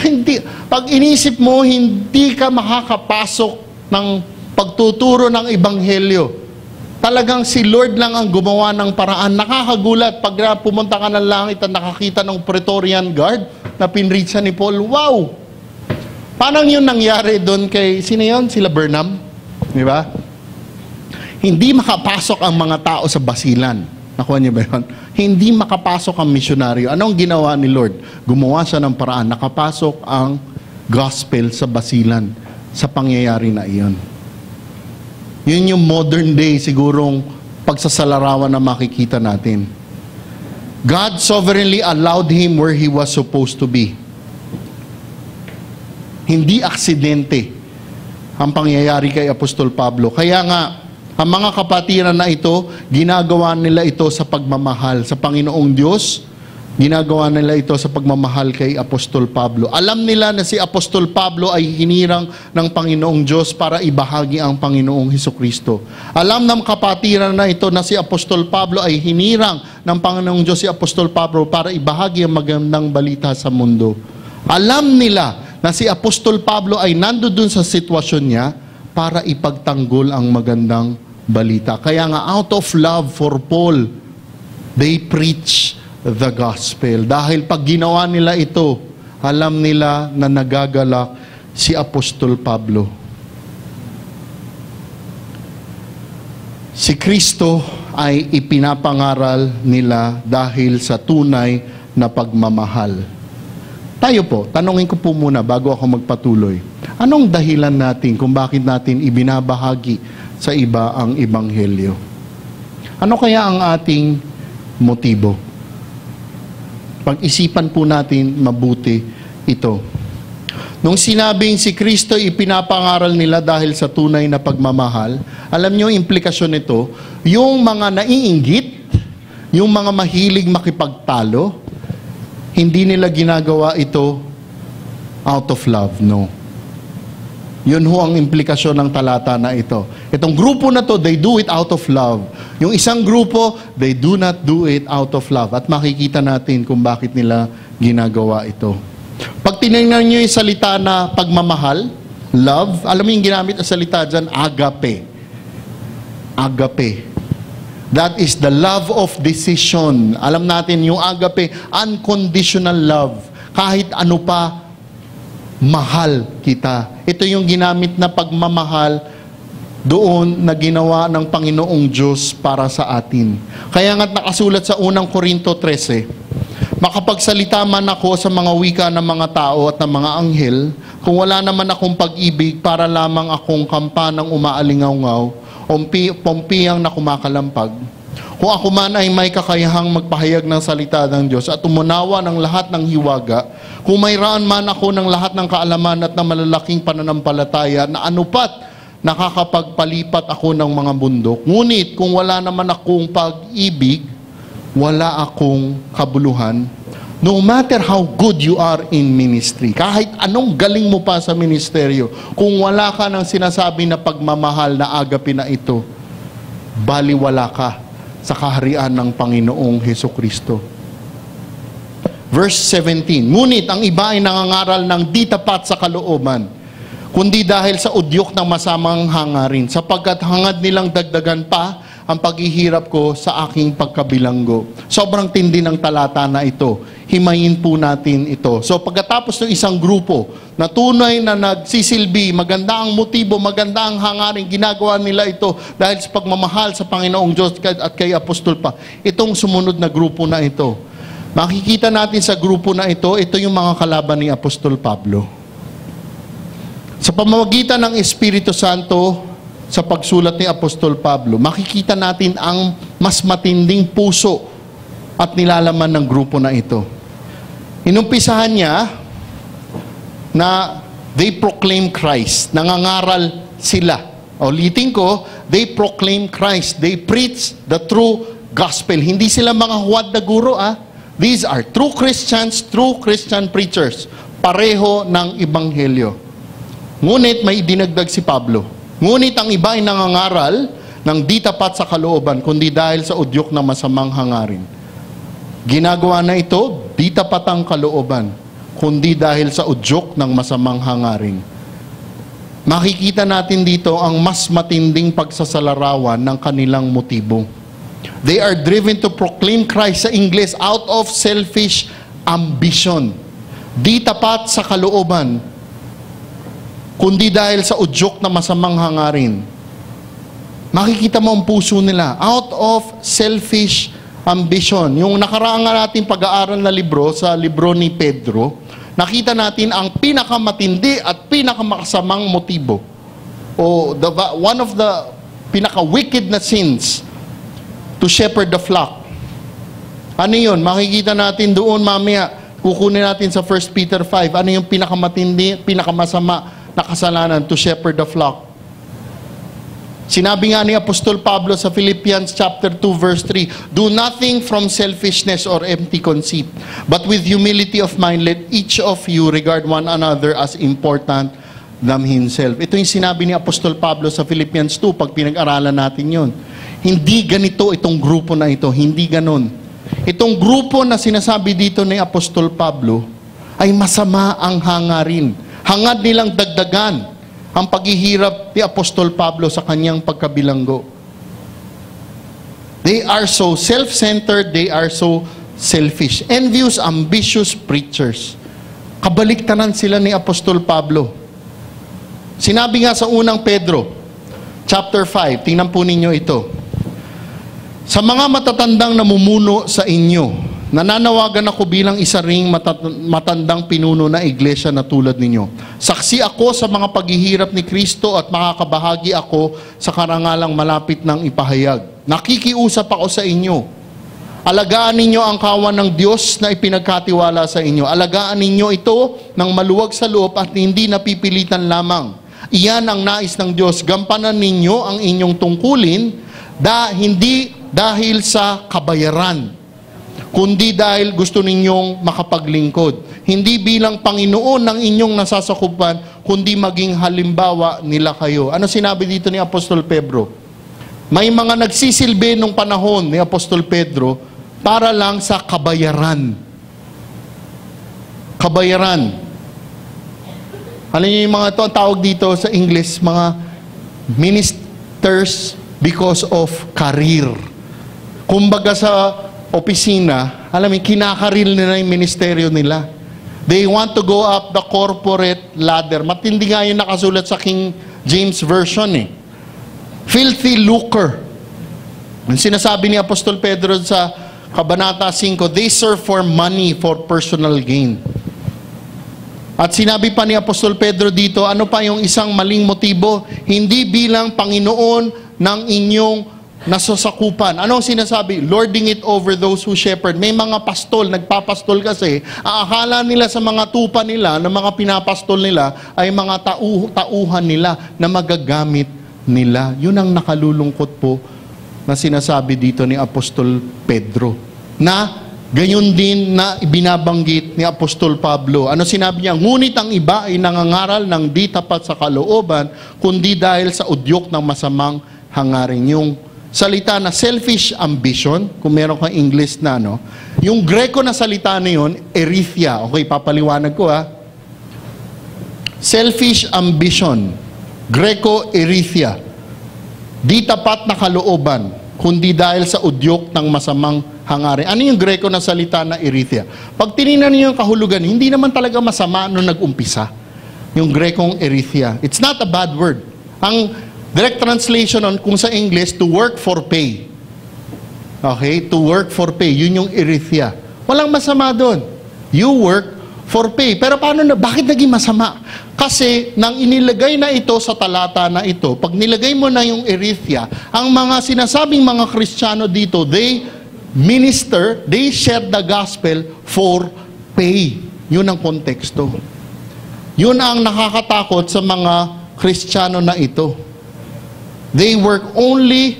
pag inisip mo, hindi ka makakapasok ng pagtuturo ng ebanghelyo. Talagang si Lord lang ang gumawa ng paraan. Nakakagulat pag pumunta ka ng langit at nakakita ng Praetorian Guard na pinritsa ni Paul. Wow! Parang yun nangyari doon kay, sino yun? Sila Burnham? Di ba? Hindi makapasok ang mga tao sa basilan. Nakuha niyo ba yun? Hindi makapasok ang misyonaryo. Anong ginawa ni Lord? Gumawa siya ng paraan. Nakapasok ang gospel sa basilan sa pangyayari na iyon. Yun yung modern day sigurong pagsasalarawan na makikita natin. God sovereignly allowed him where he was supposed to be. Hindi aksidente ang pangyayari kay Apostol Pablo. Kaya nga, ang mga kapatiran na ito, ginagawa nila ito sa pagmamahal sa Panginoong Diyos. Ginagawa nila ito sa pagmamahal kay Apostol Pablo. Alam nila na si Apostol Pablo ay hinirang ng Panginoong Diyos para ibahagi ang Panginoong Hesukristo. Alam ng kapatiran na ito na si Apostol Pablo ay hinirang ng Panginoong Diyos si Apostol Pablo para ibahagi ang magandang balita sa mundo. Alam nila na si Apostol Pablo ay nandoon sa sitwasyon niya para ipagtanggol ang magandang balita. Kaya nga out of love for Paul, they preach the gospel. Dahil pag ginawa nila ito, alam nila na nagagalak si Apostol Pablo. Si Kristo ay ipinapangaral nila dahil sa tunay na pagmamahal. Tayo po, tanungin ko po muna bago ako magpatuloy. Anong dahilan natin kung bakit natin ibinabahagi sa iba ang ebanghelyo? Ano kaya ang ating motibo? Pag-isipan po natin mabuti ito. Nung sinabing si Kristo ipinapangaral nila dahil sa tunay na pagmamahal, alam niyo implikasyon nito, yung mga naiinggit, yung mga mahilig makipagtalo, hindi nila ginagawa ito out of love, no. Yun ho ang implikasyon ng talata na ito. Itong grupo na to, they do it out of love. Yung isang grupo, they do not do it out of love. At makikita natin kung bakit nila ginagawa ito. Pag tinignan nyo yung salita na pagmamahal, love, alam mo yung ginamit na salita dyan, agape. Agape. That is the love of decision. Alam natin yung agape, unconditional love. Kahit ano pa, mahal kita. Ito yung ginamit na pagmamahal doon na ginawa ng Panginoong Diyos para sa atin. Kaya nga't nakasulat sa unang Korinto 13, makapagsalita man ako sa mga wika ng mga tao at ng mga anghel, kung wala naman akong pag-ibig, para lamang akong kampanang umaalingaw-ngaw o pompiyang na kumakalampag. Kung ako man ay may kakayahang magpahayag ng salita ng Diyos at umunawa ng lahat ng hiwaga, kung mayroon man ako ng lahat ng kaalaman at ng malalaking pananampalataya na anupat nakakapagpalipat ako ng mga bundok, ngunit kung wala naman akong pag-ibig, wala akong kabuluhan. No matter how good you are in ministry, kahit anong galing mo pa sa ministeryo, kung wala ka ng sinasabi na pagmamahal na agape na ito, baliwala ka sa kaharian ng Panginoong Hesukristo. Verse 17, ngunit ang iba ay nangangaral ng di tapat sa kalooban, kundi dahil sa udyok ng masamang hangarin, sapagkat hangad nilang dagdagan pa ang paghihirap ko sa aking pagkabilanggo. Sobrang tindi ng talata na ito. Himayin po natin ito. So pagkatapos ng isang grupo na tunay na nagsisilbi, maganda ang motibo, maganda ang hangarin, ginagawa nila ito dahil sa pagmamahal sa Panginoong Diyos at kay Apostol pa. Itong sumunod na grupo na ito, makikita natin sa grupo na ito yung mga kalaban ni Apostol Pablo. Sa pamamagitan ng Espiritu Santo, sa pagsulat ni Apostol Pablo, makikita natin ang mas matinding puso at nilalaman ng grupo na ito. Inumpisahan niya na they proclaim Christ. Nangangaral sila. Ulitin ko, they proclaim Christ. They preach the true gospel. Hindi sila mga huwad na guro, These are true Christians, true Christian preachers. Pareho ng ebanghelyo. Ngunit may dinagdag si Pablo. Ngunit ang iba ay nangangaral ng di tapat sa kalooban, kundi dahil sa udyok ng masamang hangarin. Ginagawa na ito di tapat ang kalooban, kundi dahil sa udyok ng masamang hangarin. Makikita natin dito ang mas matinding pagsasalarawan ng kanilang motibo. They are driven to proclaim Christ, sa English, out of selfish ambition. Di tapat sa kalooban, kundi dahil sa udyok na masamang hangarin. Makikita mo ang puso nila, out of selfish ambition. Yung nakaraang natin pag-aaral na libro, sa libro ni Pedro, nakita natin ang pinakamatindi at pinakamakasamang motibo. One of the pinaka-wicked na sins to shepherd the flock. Ano yun? Makikita natin doon mamaya. Kukunin natin sa 1 Peter 5. Ano yung pinakamatindi, pinakamasama na kasalanan to shepherd the flock? Sinabi nga ni Apostol Pablo sa Philippians chapter 2 verse 3, "Do nothing from selfishness or empty conceit, but with humility of mind let each of you regard one another as important than himself." Ito yung sinabi ni Apostol Pablo sa Philippians 2 pag pinag-aralan natin yon. Hindi ganito itong grupo na ito, hindi ganon. Itong grupo na sinasabi dito ni Apostol Pablo ay masama ang hangarin. Hangad nilang dagdagan ang paghihirap ni Apostol Pablo sa kanyang pagkabilanggo. They are so self-centered, they are so selfish. Envious, ambitious preachers. Kabaliktaran sila ni Apostol Pablo. Sinabi nga sa unang Pedro, chapter 5, tingnan po ninyo ito. Sa mga matatandang namumuno sa inyo, nananawagan ako bilang isa ring matandang pinuno na iglesia na tulad ninyo. Saksi ako sa mga paghihirap ni Kristo at makakabahagi ako sa karangalang malapit ng ipahayag. Nakikiusap ako sa inyo. Alagaan ninyo ang kawan ng Diyos na ipinagkatiwala sa inyo. Alagaan ninyo ito ng maluwag sa loob at hindi napipilitan lamang. Iyan ang nais ng Diyos. Gampanan ninyo ang inyong tungkulin hindi dahil sa kabayaran, kundi dahil gusto ninyong makapaglingkod. Hindi bilang Panginoon ng inyong nasasakupan, kundi maging halimbawa nila kayo. Ano sinabi dito ni Apostol Pedro? May mga nagsisilbi nung panahon ni Apostol Pedro para lang sa kabayaran. Kabayaran. Ano yung mga ito, ang tawag dito sa English, mga ministers because of career. Kumbaga sa opisina, alam mo, kinakaril nila yung ministeryo nila. They want to go up the corporate ladder. Matindi nga yung nakasulat sa King James Version eh. Filthy lucre. Ang sinasabi ni Apostol Pedro sa Kabanata 5, they serve for money, for personal gain. At sinabi pa ni Apostol Pedro dito, ano pa yung isang maling motibo? Hindi bilang Panginoon ng inyong nasasakupan. Ano ang sinasabi? Lording it over those who shepherd. May mga pastol, nagpapastol kasi, aakala nila sa mga tupa nila, na mga pinapastol nila, ay mga tauhan nila na magagamit nila. Yun ang nakalulungkot po na sinasabi dito ni Apostol Pedro. Na gayon din na ibinabanggit ni Apostol Pablo. Ano sinabi niya? Ngunit ang iba ay nangangaral ng di tapat sa kalooban, kundi dahil sa udyok ng masamang hangarin. Yung salita na selfish ambition, kung meron kang English na, no? Yung Greko na salita na yun, erithia. Okay, papaliwanag ko ha. Selfish ambition, Greko erithia. Di tapat na kalooban, kundi dahil sa udyok ng masamang hangarin. Ano yung Greko na salita na erithia? Pag tinignan niyo yung kahulugan, hindi naman talaga masama nung nag-umpisa. Yung Grekong erithia. It's not a bad word. Ang direct translation on kung sa English, to work for pay. Okay? To work for pay. Yun yung erithia. Walang masama doon. You work for pay. Pero paano na? Bakit naging masama? Kasi nang inilagay na ito sa talata na ito, pag nilagay mo na yung erithia, ang mga sinasabing mga Kristiyano dito, they minister, they share the gospel for pay. Yun ang konteksto. Yun ang nakakatakot sa mga Kristiyano na ito. They work only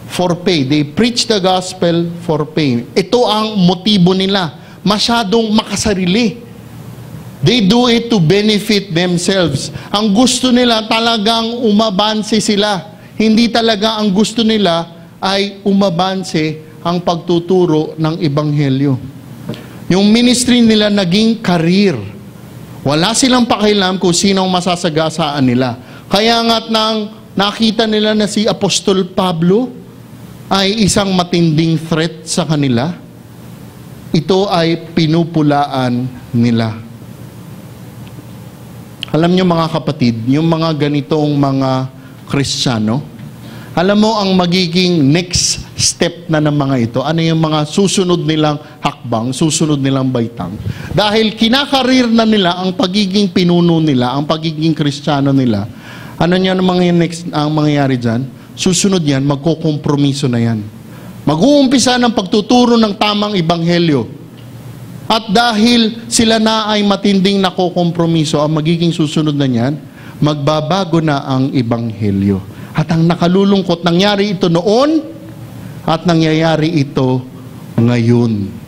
for pay. They preach the gospel for pay. Ito ang motibo nila. Masyadong makasarili. They do it to benefit themselves. Ang gusto nila talagang umabanse sila. Hindi talaga ang gusto nila ay umabanse ang pagtuturo ng Ebanghelyo. Yung ministry nila naging career. Wala silang pakialam kung sino ang masasagasaan nila. Kaya nga't nang nakita nila na si Apostol Pablo ay isang matinding threat sa kanila, ito ay pinupulaan nila. Alam niyo mga kapatid, yung mga ganitong mga Kristiyano, alam mo ang magiging next step na ng mga ito, ano yung mga susunod nilang hakbang, susunod nilang baitang. Dahil kinakarir na nila ang pagiging pinuno nila, ang pagiging Kristiyano nila, ano niya ang mangyayari dyan? Susunod yan, magkukompromiso na yan. Mag-uumpisa ng pagtuturo ng tamang ebanghelyo. At dahil sila na ay matinding nakokompromiso, ang magiging susunod na niyan, magbabago na ang ebanghelyo. At ang nakalulungkot, nangyari ito noon at nangyayari ito ngayon.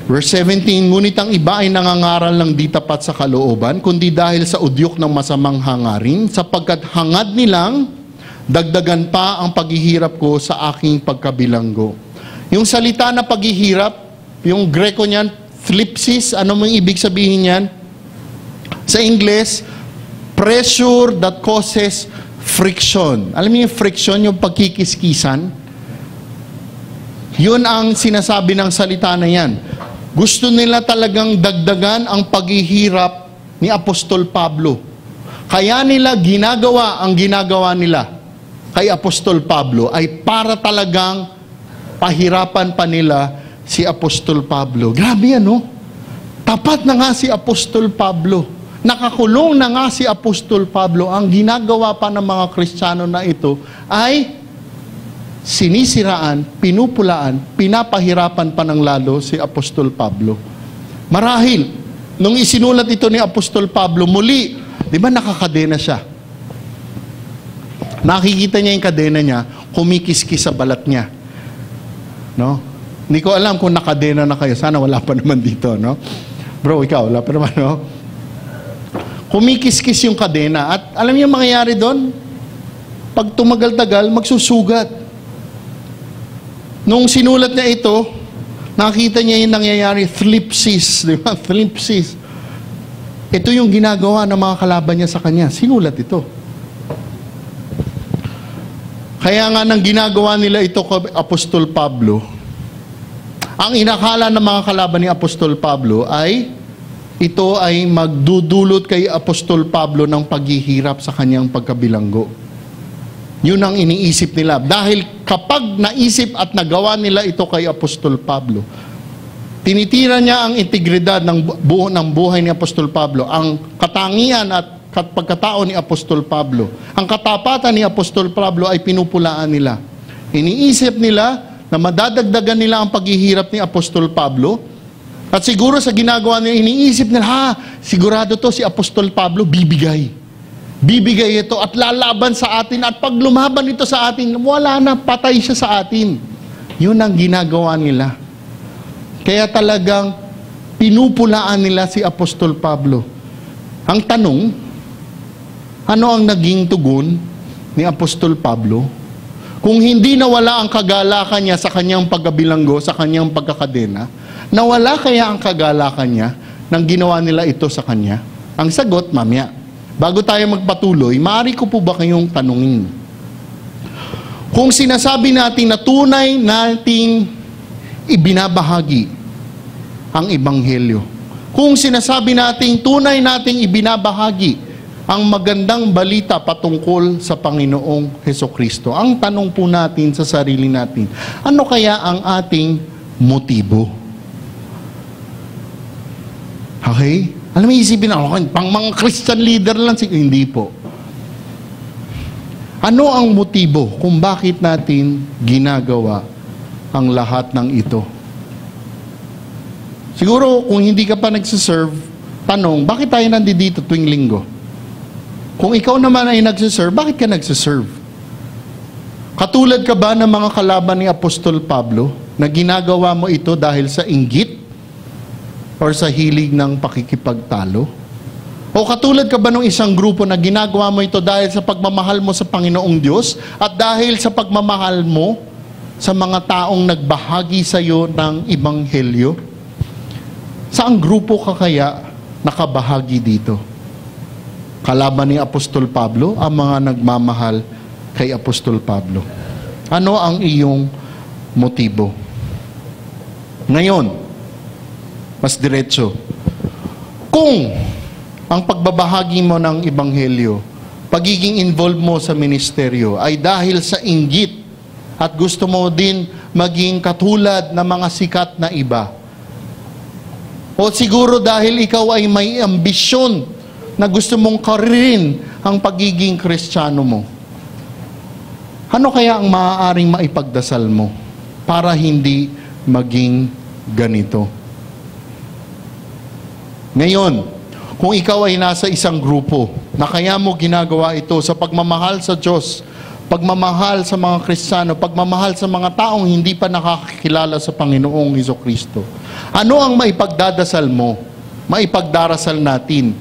Verse 17, ngunit ang iba ay nangangaral ng di tapat sa kalooban, kundi dahil sa udyok ng masamang hangarin, sapagkat hangad nilang dagdagan pa ang paghihirap ko sa aking pagkabilanggo. Yung salita na paghihirap, yung Greko niyan, thlipsis, ano mong ibig sabihin niyan? Sa English, pressure that causes friction. Alam niyo yung friction, yung pagkikiskisan? Yun ang sinasabi ng salita na yan. Gusto nila talagang dagdagan ang paghihirap ni Apostol Pablo. Kaya nila ginagawa ang ginagawa nila kay Apostol Pablo ay para talagang pahirapan pa nila si Apostol Pablo. Grabe yan, no? Tapat na nga si Apostol Pablo. Nakakulong na nga si Apostol Pablo. Ang ginagawa pa ng mga Kristiyano na ito ay sinisiraan, pinupulaan, pinapahirapan pa ng lalo si Apostol Pablo. Marahil, nung isinulat ito ni Apostol Pablo, muli, di ba nakakadena siya? Nakikita niya yung kadena niya, kumikiskis sa balat niya. No? Hindi ko alam kung nakadena na kayo. Sana wala pa naman dito, no? Bro, ikaw, wala pa naman, no? Kumikiskis yung kadena. At alam niyo yung mangyayari doon? Pag tumagal-tagal, magsusugat. Nung sinulat niya ito, nakita niya yung nangyayari, thlipsis, di ba? Thlipsis. Ito yung ginagawa ng mga kalaban niya sa kanya. Sinulat ito. Kaya nga nang ginagawa nila ito kay Apostol Pablo, ang inakala ng mga kalaban ni Apostol Pablo ay ito ay magdudulot kay Apostol Pablo ng paghihirap sa kanyang pagkabilanggo. Yun ang iniisip nila. Dahil kapag naisip at nagawa nila ito kay Apostol Pablo, tinitira niya ang integridad ng buhay ni Apostol Pablo, ang katangian at pagkatao ni Apostol Pablo. Ang katapatan ni Apostol Pablo ay pinupulaan nila. Iniisip nila na madadagdagan nila ang paghihirap ni Apostol Pablo, at siguro sa ginagawa nila, iniisip nila, sigurado to si Apostol Pablo, bibigay ito at lalaban sa atin, at pag lumaban ito sa atin, wala na, patay siya sa atin. Yun ang ginagawa nila. Kaya talagang pinupulaan nila si Apostol Pablo. Ang tanong, ano ang naging tugon ni Apostol Pablo? Kung hindi nawala ang kagalakan niya sa kanyang pagkabilanggo, sa kanyang pagkakadena, nawala kaya ang kagalakan niya nang ginawa nila ito sa kanya? Ang sagot, mamaya. Bago tayo magpatuloy, maaari ko po ba kayong tanungin? Kung sinasabi natin na tunay nating ibinabahagi ang ebanghelyo, kung sinasabi nating tunay nating ibinabahagi ang magandang balita patungkol sa Panginoong Hesukristo, ang tanong po natin sa sarili natin, ano kaya ang ating motibo? Okay? Alam mo, isipin ako, pang mga Christian leader lang, hindi po. Ano ang motibo kung bakit natin ginagawa ang lahat ng ito? Siguro, kung hindi ka pa nagsiserve, tanong, bakit tayo nandito tuwing linggo? Kung ikaw naman ay nagsiserve, bakit ka nagsiserve? Katulad ka ba ng mga kalaban ni Apostol Pablo na ginagawa mo ito dahil sa inggit? Or sa hilig ng pakikipagtalo? O katulad ka ba ng isang grupo na ginagawa mo ito dahil sa pagmamahal mo sa Panginoong Diyos at dahil sa pagmamahal mo sa mga taong nagbahagi sa iyo ng Ebanghelyo? Saang grupo ka kaya nakabahagi dito? Kalaban ni Apostol Pablo, ang mga nagmamahal kay Apostol Pablo. Ano ang iyong motibo? Ngayon, mas diretso. Kung ang pagbabahagi mo ng Ebanghelyo, pagiging involved mo sa ministeryo ay dahil sa inggit at gusto mo din maging katulad ng mga sikat na iba, o siguro dahil ikaw ay may ambisyon na gusto mong karirin ang pagiging Kristiyano mo, ano kaya ang maaaring maipagdasal mo para hindi maging ganito? Ngayon, kung ikaw ay nasa isang grupo na kaya mo ginagawa ito sa pagmamahal sa Diyos, pagmamahal sa mga Kristiyano, pagmamahal sa mga taong hindi pa nakakilala sa Panginoong Hesukristo, ano ang maipagdadasal mo, maipagdarasal natin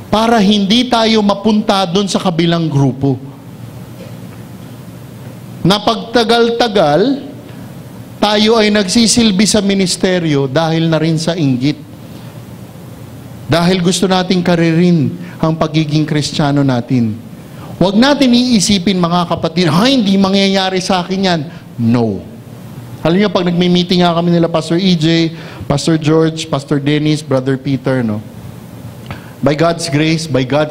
para hindi tayo mapunta doon sa kabilang grupo? Na pagtagal-tagal, tayo ay nagsisilbi sa ministeryo dahil na rin sa inggit. Dahil gusto nating karirin ang pagiging Kristiyano natin. Huwag natin iisipin, mga kapatid, hindi mangyayari sa akin yan. No. Alam niyo, pag nagmi-meeting nga kami nila Pastor EJ, Pastor George, Pastor Dennis, Brother Peter, no? By God's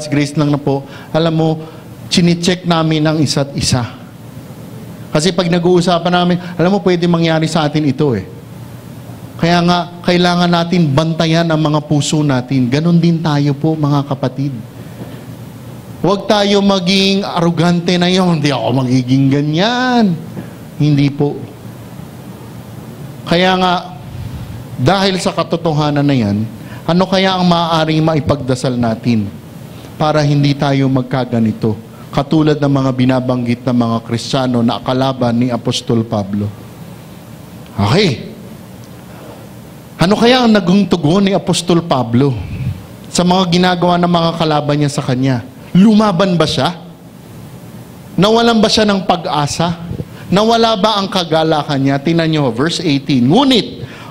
grace lang na po, alam mo, chine-check namin ang isa't isa. Kasi pag nag-uusapan namin, alam mo, pwede mangyari sa atin ito eh. Kaya nga, kailangan natin bantayan ang mga puso natin. Ganon din tayo po, mga kapatid. Huwag tayo maging arugante na yun, hindi ako magiging ganyan. Hindi po. Kaya nga, dahil sa katotohanan na yan, ano kaya ang maaaring maipagdasal natin para hindi tayo magkaganito? Katulad ng mga binabanggit ng mga Kristiyano na kalaban ni Apostol Pablo. Okay. Ano kaya ang naging tugon ni Apostol Pablo sa mga ginagawa ng mga kalaban niya sa kanya? Lumaban ba siya? Nawalan ba siya ng pag-asa? Nawala ba ang kagalakan niya? Tingnan niyo, verse 18. Ngunit,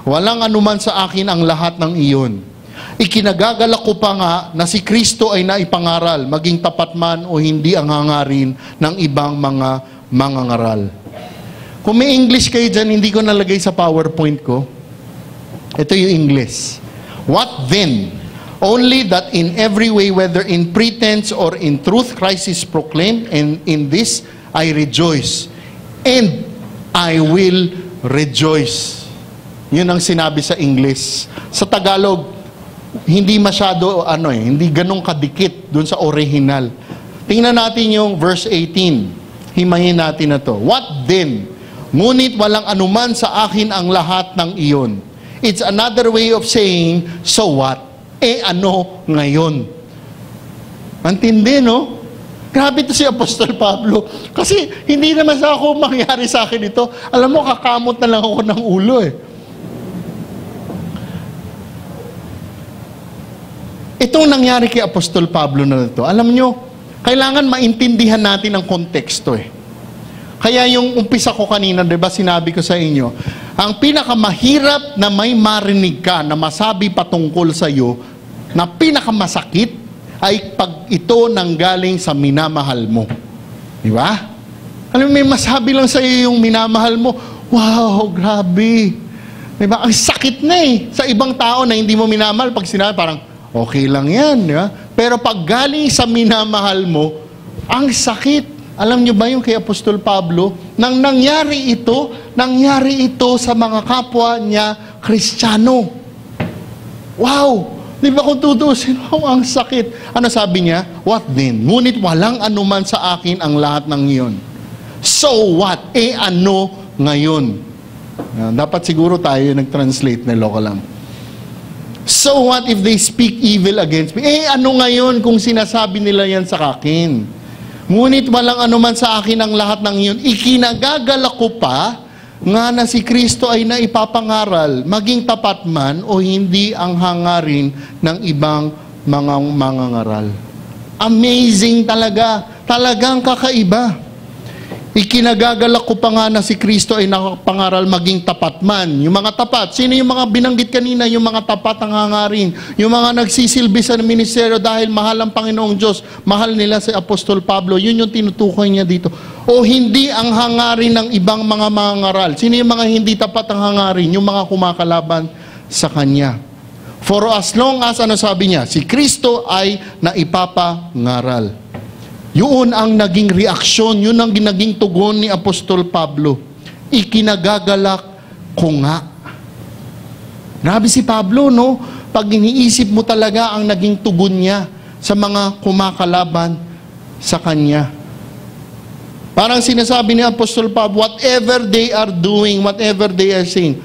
walang anuman sa akin ang lahat ng iyon. Ikinagagalak ko pa nga na si Kristo ay naipangaral, maging tapat man o hindi ang hangarin ng ibang mga mangangaral. Kung may English kayo dyan, hindi ko nalagay sa PowerPoint ko. Ito yung English. What then? Only that in every way, whether in pretense or in truth, Christ is proclaimed, and in this I rejoice. And I will rejoice. Yun ang sinabi sa English. Sa Tagalog, hindi masyado, hindi ganun kadikit dun sa original. Tingnan natin yung verse 18. Himayin natin na to. What then? Ngunit walang anuman sa akin ang lahat ng iyon. It's another way of saying, so what? Ano ngayon? Antindi, no? Grabe to si Apostol Pablo. Kasi hindi naman sa ako mangyari sa akin ito. Alam mo, kakamot na lang ako ng ulo eh. Itong nangyari kay Apostol Pablo na ito, alam nyo, kailangan maintindihan natin ang konteksto eh. Kaya yung umpisa ko kanina, diba, sinabi ko sa inyo, ang pinakamahirap na may marinig ka na masabi patungkol sa iyo, na pinakamasakit, ay pag ito nanggaling sa minamahal mo. Diba? Alam mo, may masabi lang sa iyo yung minamahal mo, wow, grabe. Diba? Ang sakit na eh. Sa ibang tao na hindi mo minamahal, pag sinabi parang, okay lang yan, di ba? Pero pag galing sa minamahal mo, ang sakit. Alam nyo ba yung kay Apostol Pablo? Nang nangyari ito sa mga kapwa niya Kristiyano. Wow! Di ba kung tutusin, ang sakit. Ano sabi niya? What then? Ngunit walang anuman sa akin ang lahat ng iyon. So what? Ano ngayon? Dapat siguro tayo nag-translate na loko lang. So what if they speak evil against me? Ano ngayon kung sinasabi nila yan sa akin? Ngunit walang anuman sa akin ang lahat ng iyon. Ikinagagalak ko pa nga na si Kristo ay naipapangaral, maging tapat man o hindi ang hangarin ng ibang mga mangangaral. Amazing talaga. Talagang kakaiba. Ikinagagalak ko pa nga na si Kristo ay nakapangaral maging tapat man. Yung mga tapat, sino yung mga binanggit kanina? Yung mga tapat ang hangarin. Yung mga nagsisilbi sa ministeryo dahil mahal ang Panginoong Diyos. Mahal nila si Apostol Pablo. Yun yung tinutukoy niya dito. O hindi ang hangarin ng ibang mga mangaral. Sino yung mga hindi tapat ang hangarin? Yung mga kumakalaban sa Kanya. For as long as, ano sabi niya? Si Kristo ay naipapangaral. Yun ang naging reaksyon, yun ang naging tugon ni Apostol Pablo. Ikinagagalak ko nga. Grabe si Pablo, no? Pag iniisip mo talaga ang naging tugon niya sa mga kumakalaban sa kanya. Parang sinasabi ni Apostol Pablo, whatever they are doing, whatever they are saying,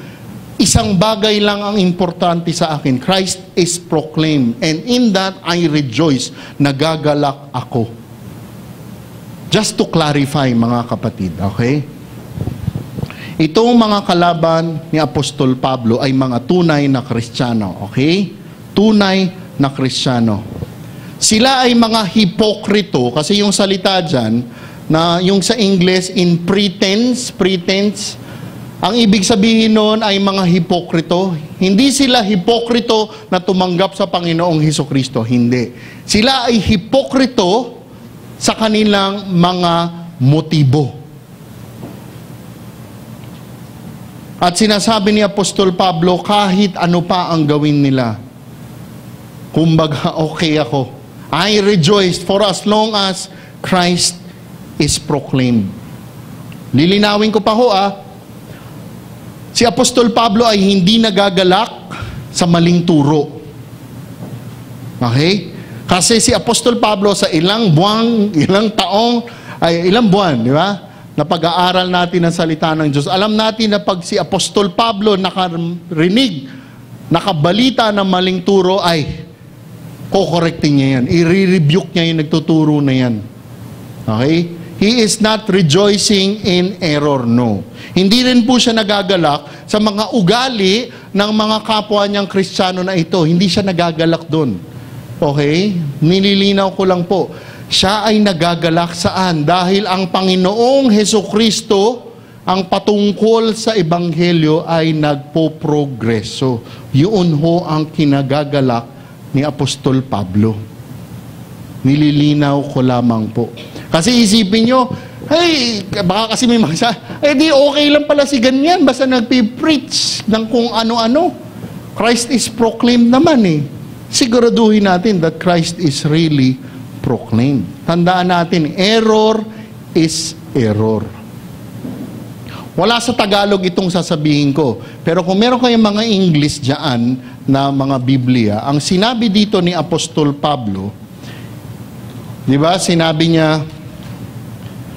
isang bagay lang ang importante sa akin. Christ is proclaimed. And in that, I rejoice. Nagagalak ako. Just to clarify, mga kapatid, okay? Itong mga kalaban ni Apostol Pablo ay mga tunay na Kristiyano, okay? Tunay na Kristiyano. Sila ay mga hipokrito, kasi yung salita dyan, na yung sa English, in pretense, ang ibig sabihin nun ay mga hipokrito. Hindi sila hipokrito na tumanggap sa Panginoong Hesukristo, hindi. Sila ay hipokrito sa kanilang mga motibo. At sinasabi ni Apostol Pablo, kahit ano pa ang gawin nila, kumbaga, okay ako. I rejoice for as long as Christ is proclaimed. Lilinawin ko pa ho, si Apostol Pablo ay hindi nagagalak sa maling turo. Okay? Kasi si Apostol Pablo sa ilang buwan, ilang buwan, di ba? Na pag-aaral natin ang salita ng Diyos. Alam natin na pag si Apostol Pablo nakarinig, nakabalita ng maling turo, ay kokorektin niya yan. I-rebuke niya yung nagtuturo na yan. Okay? He is not rejoicing in error, no. Hindi rin po siya nagagalak sa mga ugali ng mga kapwa niyang Kristiyano na ito. Hindi siya nagagalak doon. Okay? Nililinaw ko lang po. Siya ay nagagalak saan? Dahil ang Panginoong Hesukristo, ang patungkol sa Ebanghelyo ay nagpo-progreso. Yun ho ang kinagagalak ni Apostol Pablo. Nililinaw ko lamang po. Kasi isipin nyo, hey, baka kasi may mga di okay lang pala si ganyan, basta nagpipreach ng kung ano-ano. Christ is proclaimed naman eh. Siguraduhin natin that Christ is really proclaimed. Tandaan natin, error is error. Wala sa Tagalog itong sasabihin ko. Pero kung meron kayong mga English dyan na mga Biblia, ang sinabi dito ni Apostol Pablo, di ba, sinabi niya,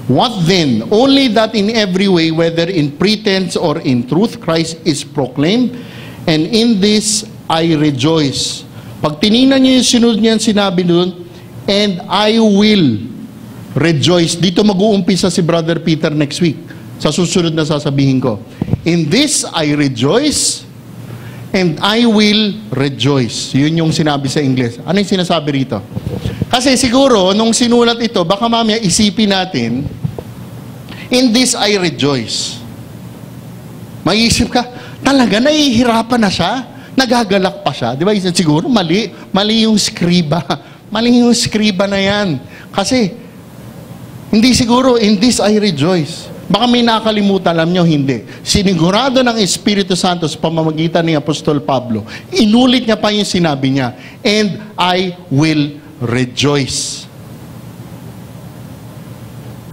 what then? Only that in every way, whether in pretense or in truth, Christ is proclaimed, and in this I rejoice. Pag tinignan niyo yung sinunod niyan, sinabi doon, and I will rejoice. Dito mag-uumpisa si Brother Peter next week, sa susunod na sasabihin ko. In this I rejoice, and I will rejoice. Yun yung sinabi sa English. Ano yung sinasabi rito? Kasi siguro, nung sinulat ito, baka mamaya isipin natin, in this I rejoice. Mag-iisip ka, talaga, nahihirapan na siya? Nagagalak pa siya? Di ba? Siguro, mali yung skriba. Mali yung skriba na yan. Kasi, hindi siguro, in this I rejoice. Baka may nakalimutan, alam nyo, hindi. Sinigurado ng Espiritu Santo sa pamamagitan ni Apostol Pablo, inulit niya pa yung sinabi niya, and I will rejoice.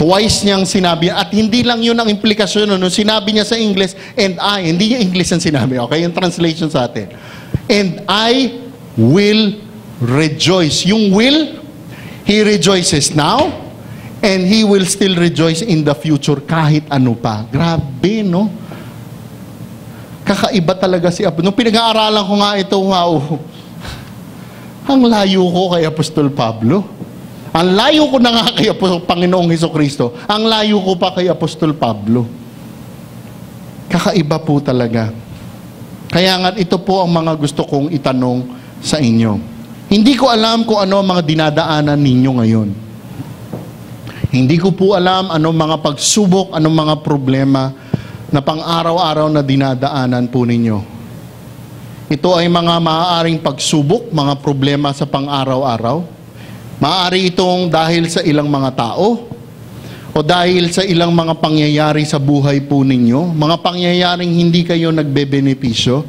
Twice niyang sinabi, at hindi lang yun ang implikasyon, no? Sinabi niya sa English, and I, hindi yung English ang sinabi, okay? Yung translation sa atin. And I will rejoice. Yung will, He rejoices now, and He will still rejoice in the future, kahit ano pa. Grabe, no? Kakaiba talaga si Apostol. Nung pinag-aaralan ko nga ito, wow, ang layo ko kay Apostol Pablo. Ang layo ko na nga kay Panginoong Hesukristo. Ang layo ko pa kay Apostol Pablo. Kakaiba po talaga. Kaya nga ito po ang mga gusto kong itanong sa inyo. Hindi ko alam kung ano ang mga dinadaanan ninyo ngayon. Hindi ko po alam anong mga pagsubok, anong mga problema na pang-araw-araw na dinadaanan po ninyo. Ito ay mga maaaring pagsubok, mga problema sa pang-araw-araw. Maaari itong dahil sa ilang mga tao o dahil sa ilang mga pangyayari sa buhay po ninyo, mga pangyayaring hindi kayo nagbebenepisyo.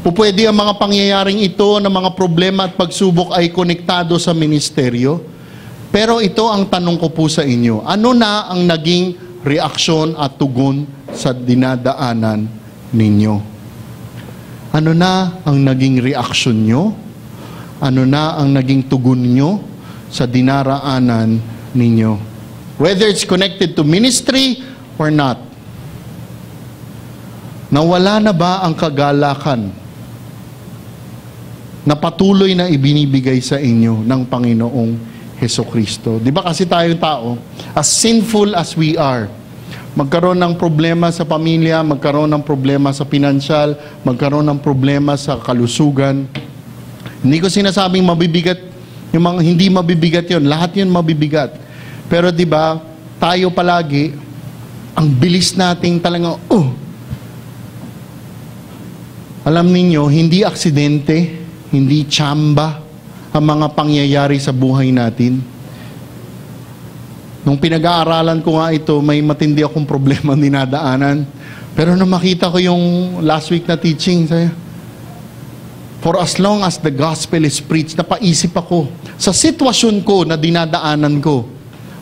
Pwede ang mga pangyayaring ito na mga problema at pagsubok ay konektado sa ministeryo. Pero ito ang tanong ko po sa inyo. Ano na ang naging reaksyon at tugon sa dinadaanan ninyo? Ano na ang naging reaksyon nyo? Ano na ang naging tugon nyo sa dinaraanan ninyo? Whether it's connected to ministry or not. Nawala na ba ang kagalakan na patuloy na ibinibigay sa inyo ng Panginoong Hesukristo? Di ba kasi tayong tao, as sinful as we are, magkaroon ng problema sa pamilya, magkaroon ng problema sa pinansyal, magkaroon ng problema sa kalusugan. Hindi ko sinasabing mabibigat, yung mga hindi mabibigat yon, lahat yun mabibigat. Pero di ba, tayo palagi, ang bilis nating talagang, alam ninyo, hindi aksidente, hindi tsamba, ang mga pangyayari sa buhay natin. Nung pinag-aaralan ko nga ito, may matindi akong problema dinadaanan. Pero nung makita ko yung last week na teaching, for as long as the gospel is preached, napaisip ako, sa sitwasyon ko na dinadaanan ko,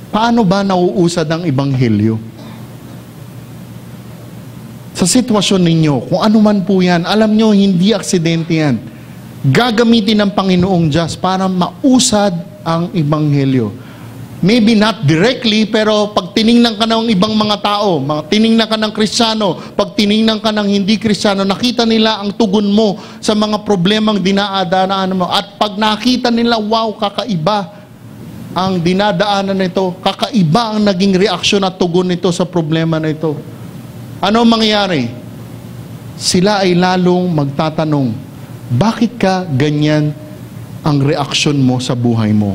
paano ba nauusad ang ebanghelyo? Sa sitwasyon ninyo, kung ano man po yan, alam nyo, hindi aksidente yan. Gagamitin ng Panginoong Diyos para mausad ang ebanghelyo. Maybe not directly, pero pag tiningnan ka ng ibang mga tao, tiningnan ka ng Kristiyano, pag tiningnan ka ng hindi Kristiyano, nakita nila ang tugon mo sa mga problemang dinadaanan mo. At pag nakita nila, wow, kakaiba ang dinadaanan nito, kakaiba ang naging reaksyon at tugon nito sa problema na ito. Ano mangyayari? Sila ay lalong magtatanong, bakit ka ganyan ang reaksyon mo sa buhay mo?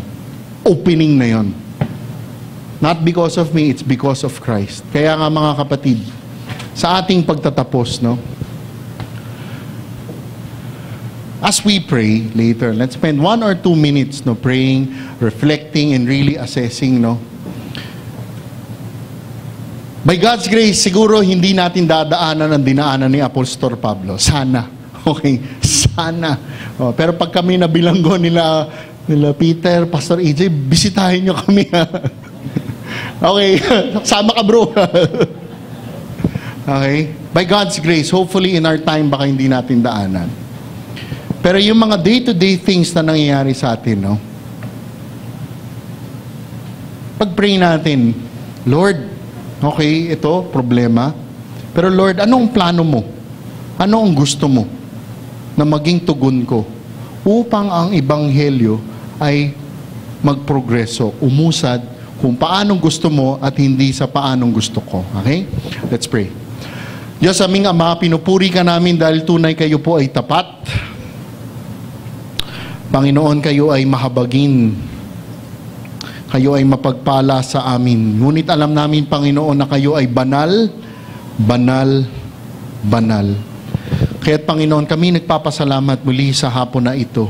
Opening na yon. Not because of me, it's because of Christ. Kaya nga mga kapatid, sa ating pagtatapos, no? As we pray later, let's spend 1 or 2 minutes, no, praying, reflecting, and really assessing, no? By God's grace, siguro hindi natin dadaanan ang dinaanan ni Apostol Pablo. Sana. Okay, sana. Pero pag kami nabilanggo nila Peter, Pastor EJ, bisitahin nyo kami. Okay, sama ka bro. Okay, by God's grace, hopefully in our time baka hindi natin daanan. Pero yung mga day-to-day things na nangyayari sa atin, no? Pag-pray natin, Lord, okay, ito, problema. Pero Lord, anong plano mo? Ano ang gusto mo na maging tugon ko upang ang ebanghelyo ay magprogreso, umusad kung paanong gusto mo at hindi sa paanong gusto ko. Okay? Let's pray. Diyos aming Ama, pinupuri ka namin dahil tunay kayo po ay tapat. Panginoon, kayo ay mahabagin. Kayo ay mapagpala sa amin. Ngunit alam namin, Panginoon, na kayo ay banal, banal, banal. Kaya't Panginoon, kami nagpapasalamat muli sa hapon na ito.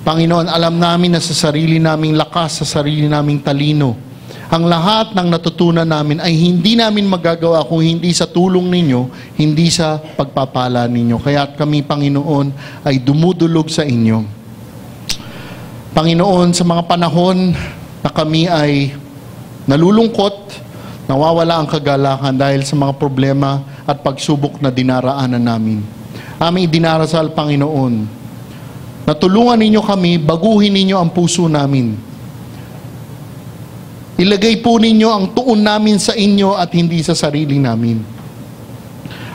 Panginoon, alam namin na sa sarili naming lakas, sa sarili naming talino, ang lahat ng natutunan namin ay hindi namin magagawa kung hindi sa tulong ninyo, hindi sa pagpapala ninyo. Kaya't kami, Panginoon, ay dumudulog sa inyo. Panginoon, sa mga panahon na kami ay nalulungkot, nawawala ang kagalakan dahil sa mga problema at pagsubok na dinaraanan namin. Aming dinarasal, Panginoon, na tulungan ninyo kami, baguhin ninyo ang puso namin. Ilagay po ninyo ang tuon namin sa inyo at hindi sa sarili namin.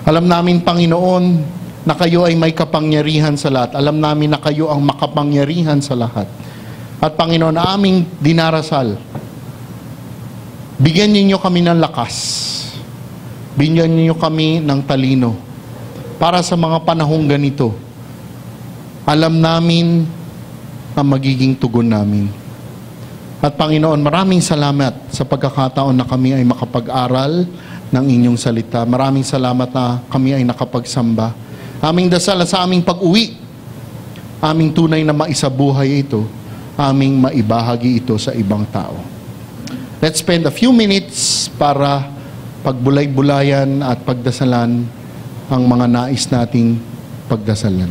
Alam namin, Panginoon, na kayo ay may kapangyarihan sa lahat. Alam namin na kayo ang makapangyarihan sa lahat. At Panginoon, na aming dinarasal, bigyan ninyo kami ng lakas. Bigyan ninyo kami ng talino. Para sa mga panahong ganito, alam namin ang magiging tugon namin. At Panginoon, maraming salamat sa pagkakataon na kami ay makapag-aral ng inyong salita. Maraming salamat na kami ay nakapagsamba. Aming dasal sa aming pag-uwi, aming tunay na maisabuhay ito, aming maibahagi ito sa ibang tao. Let's spend a few minutes para pagbulay-bulayan at pagdasalan ang mga nais nating pagdasalan.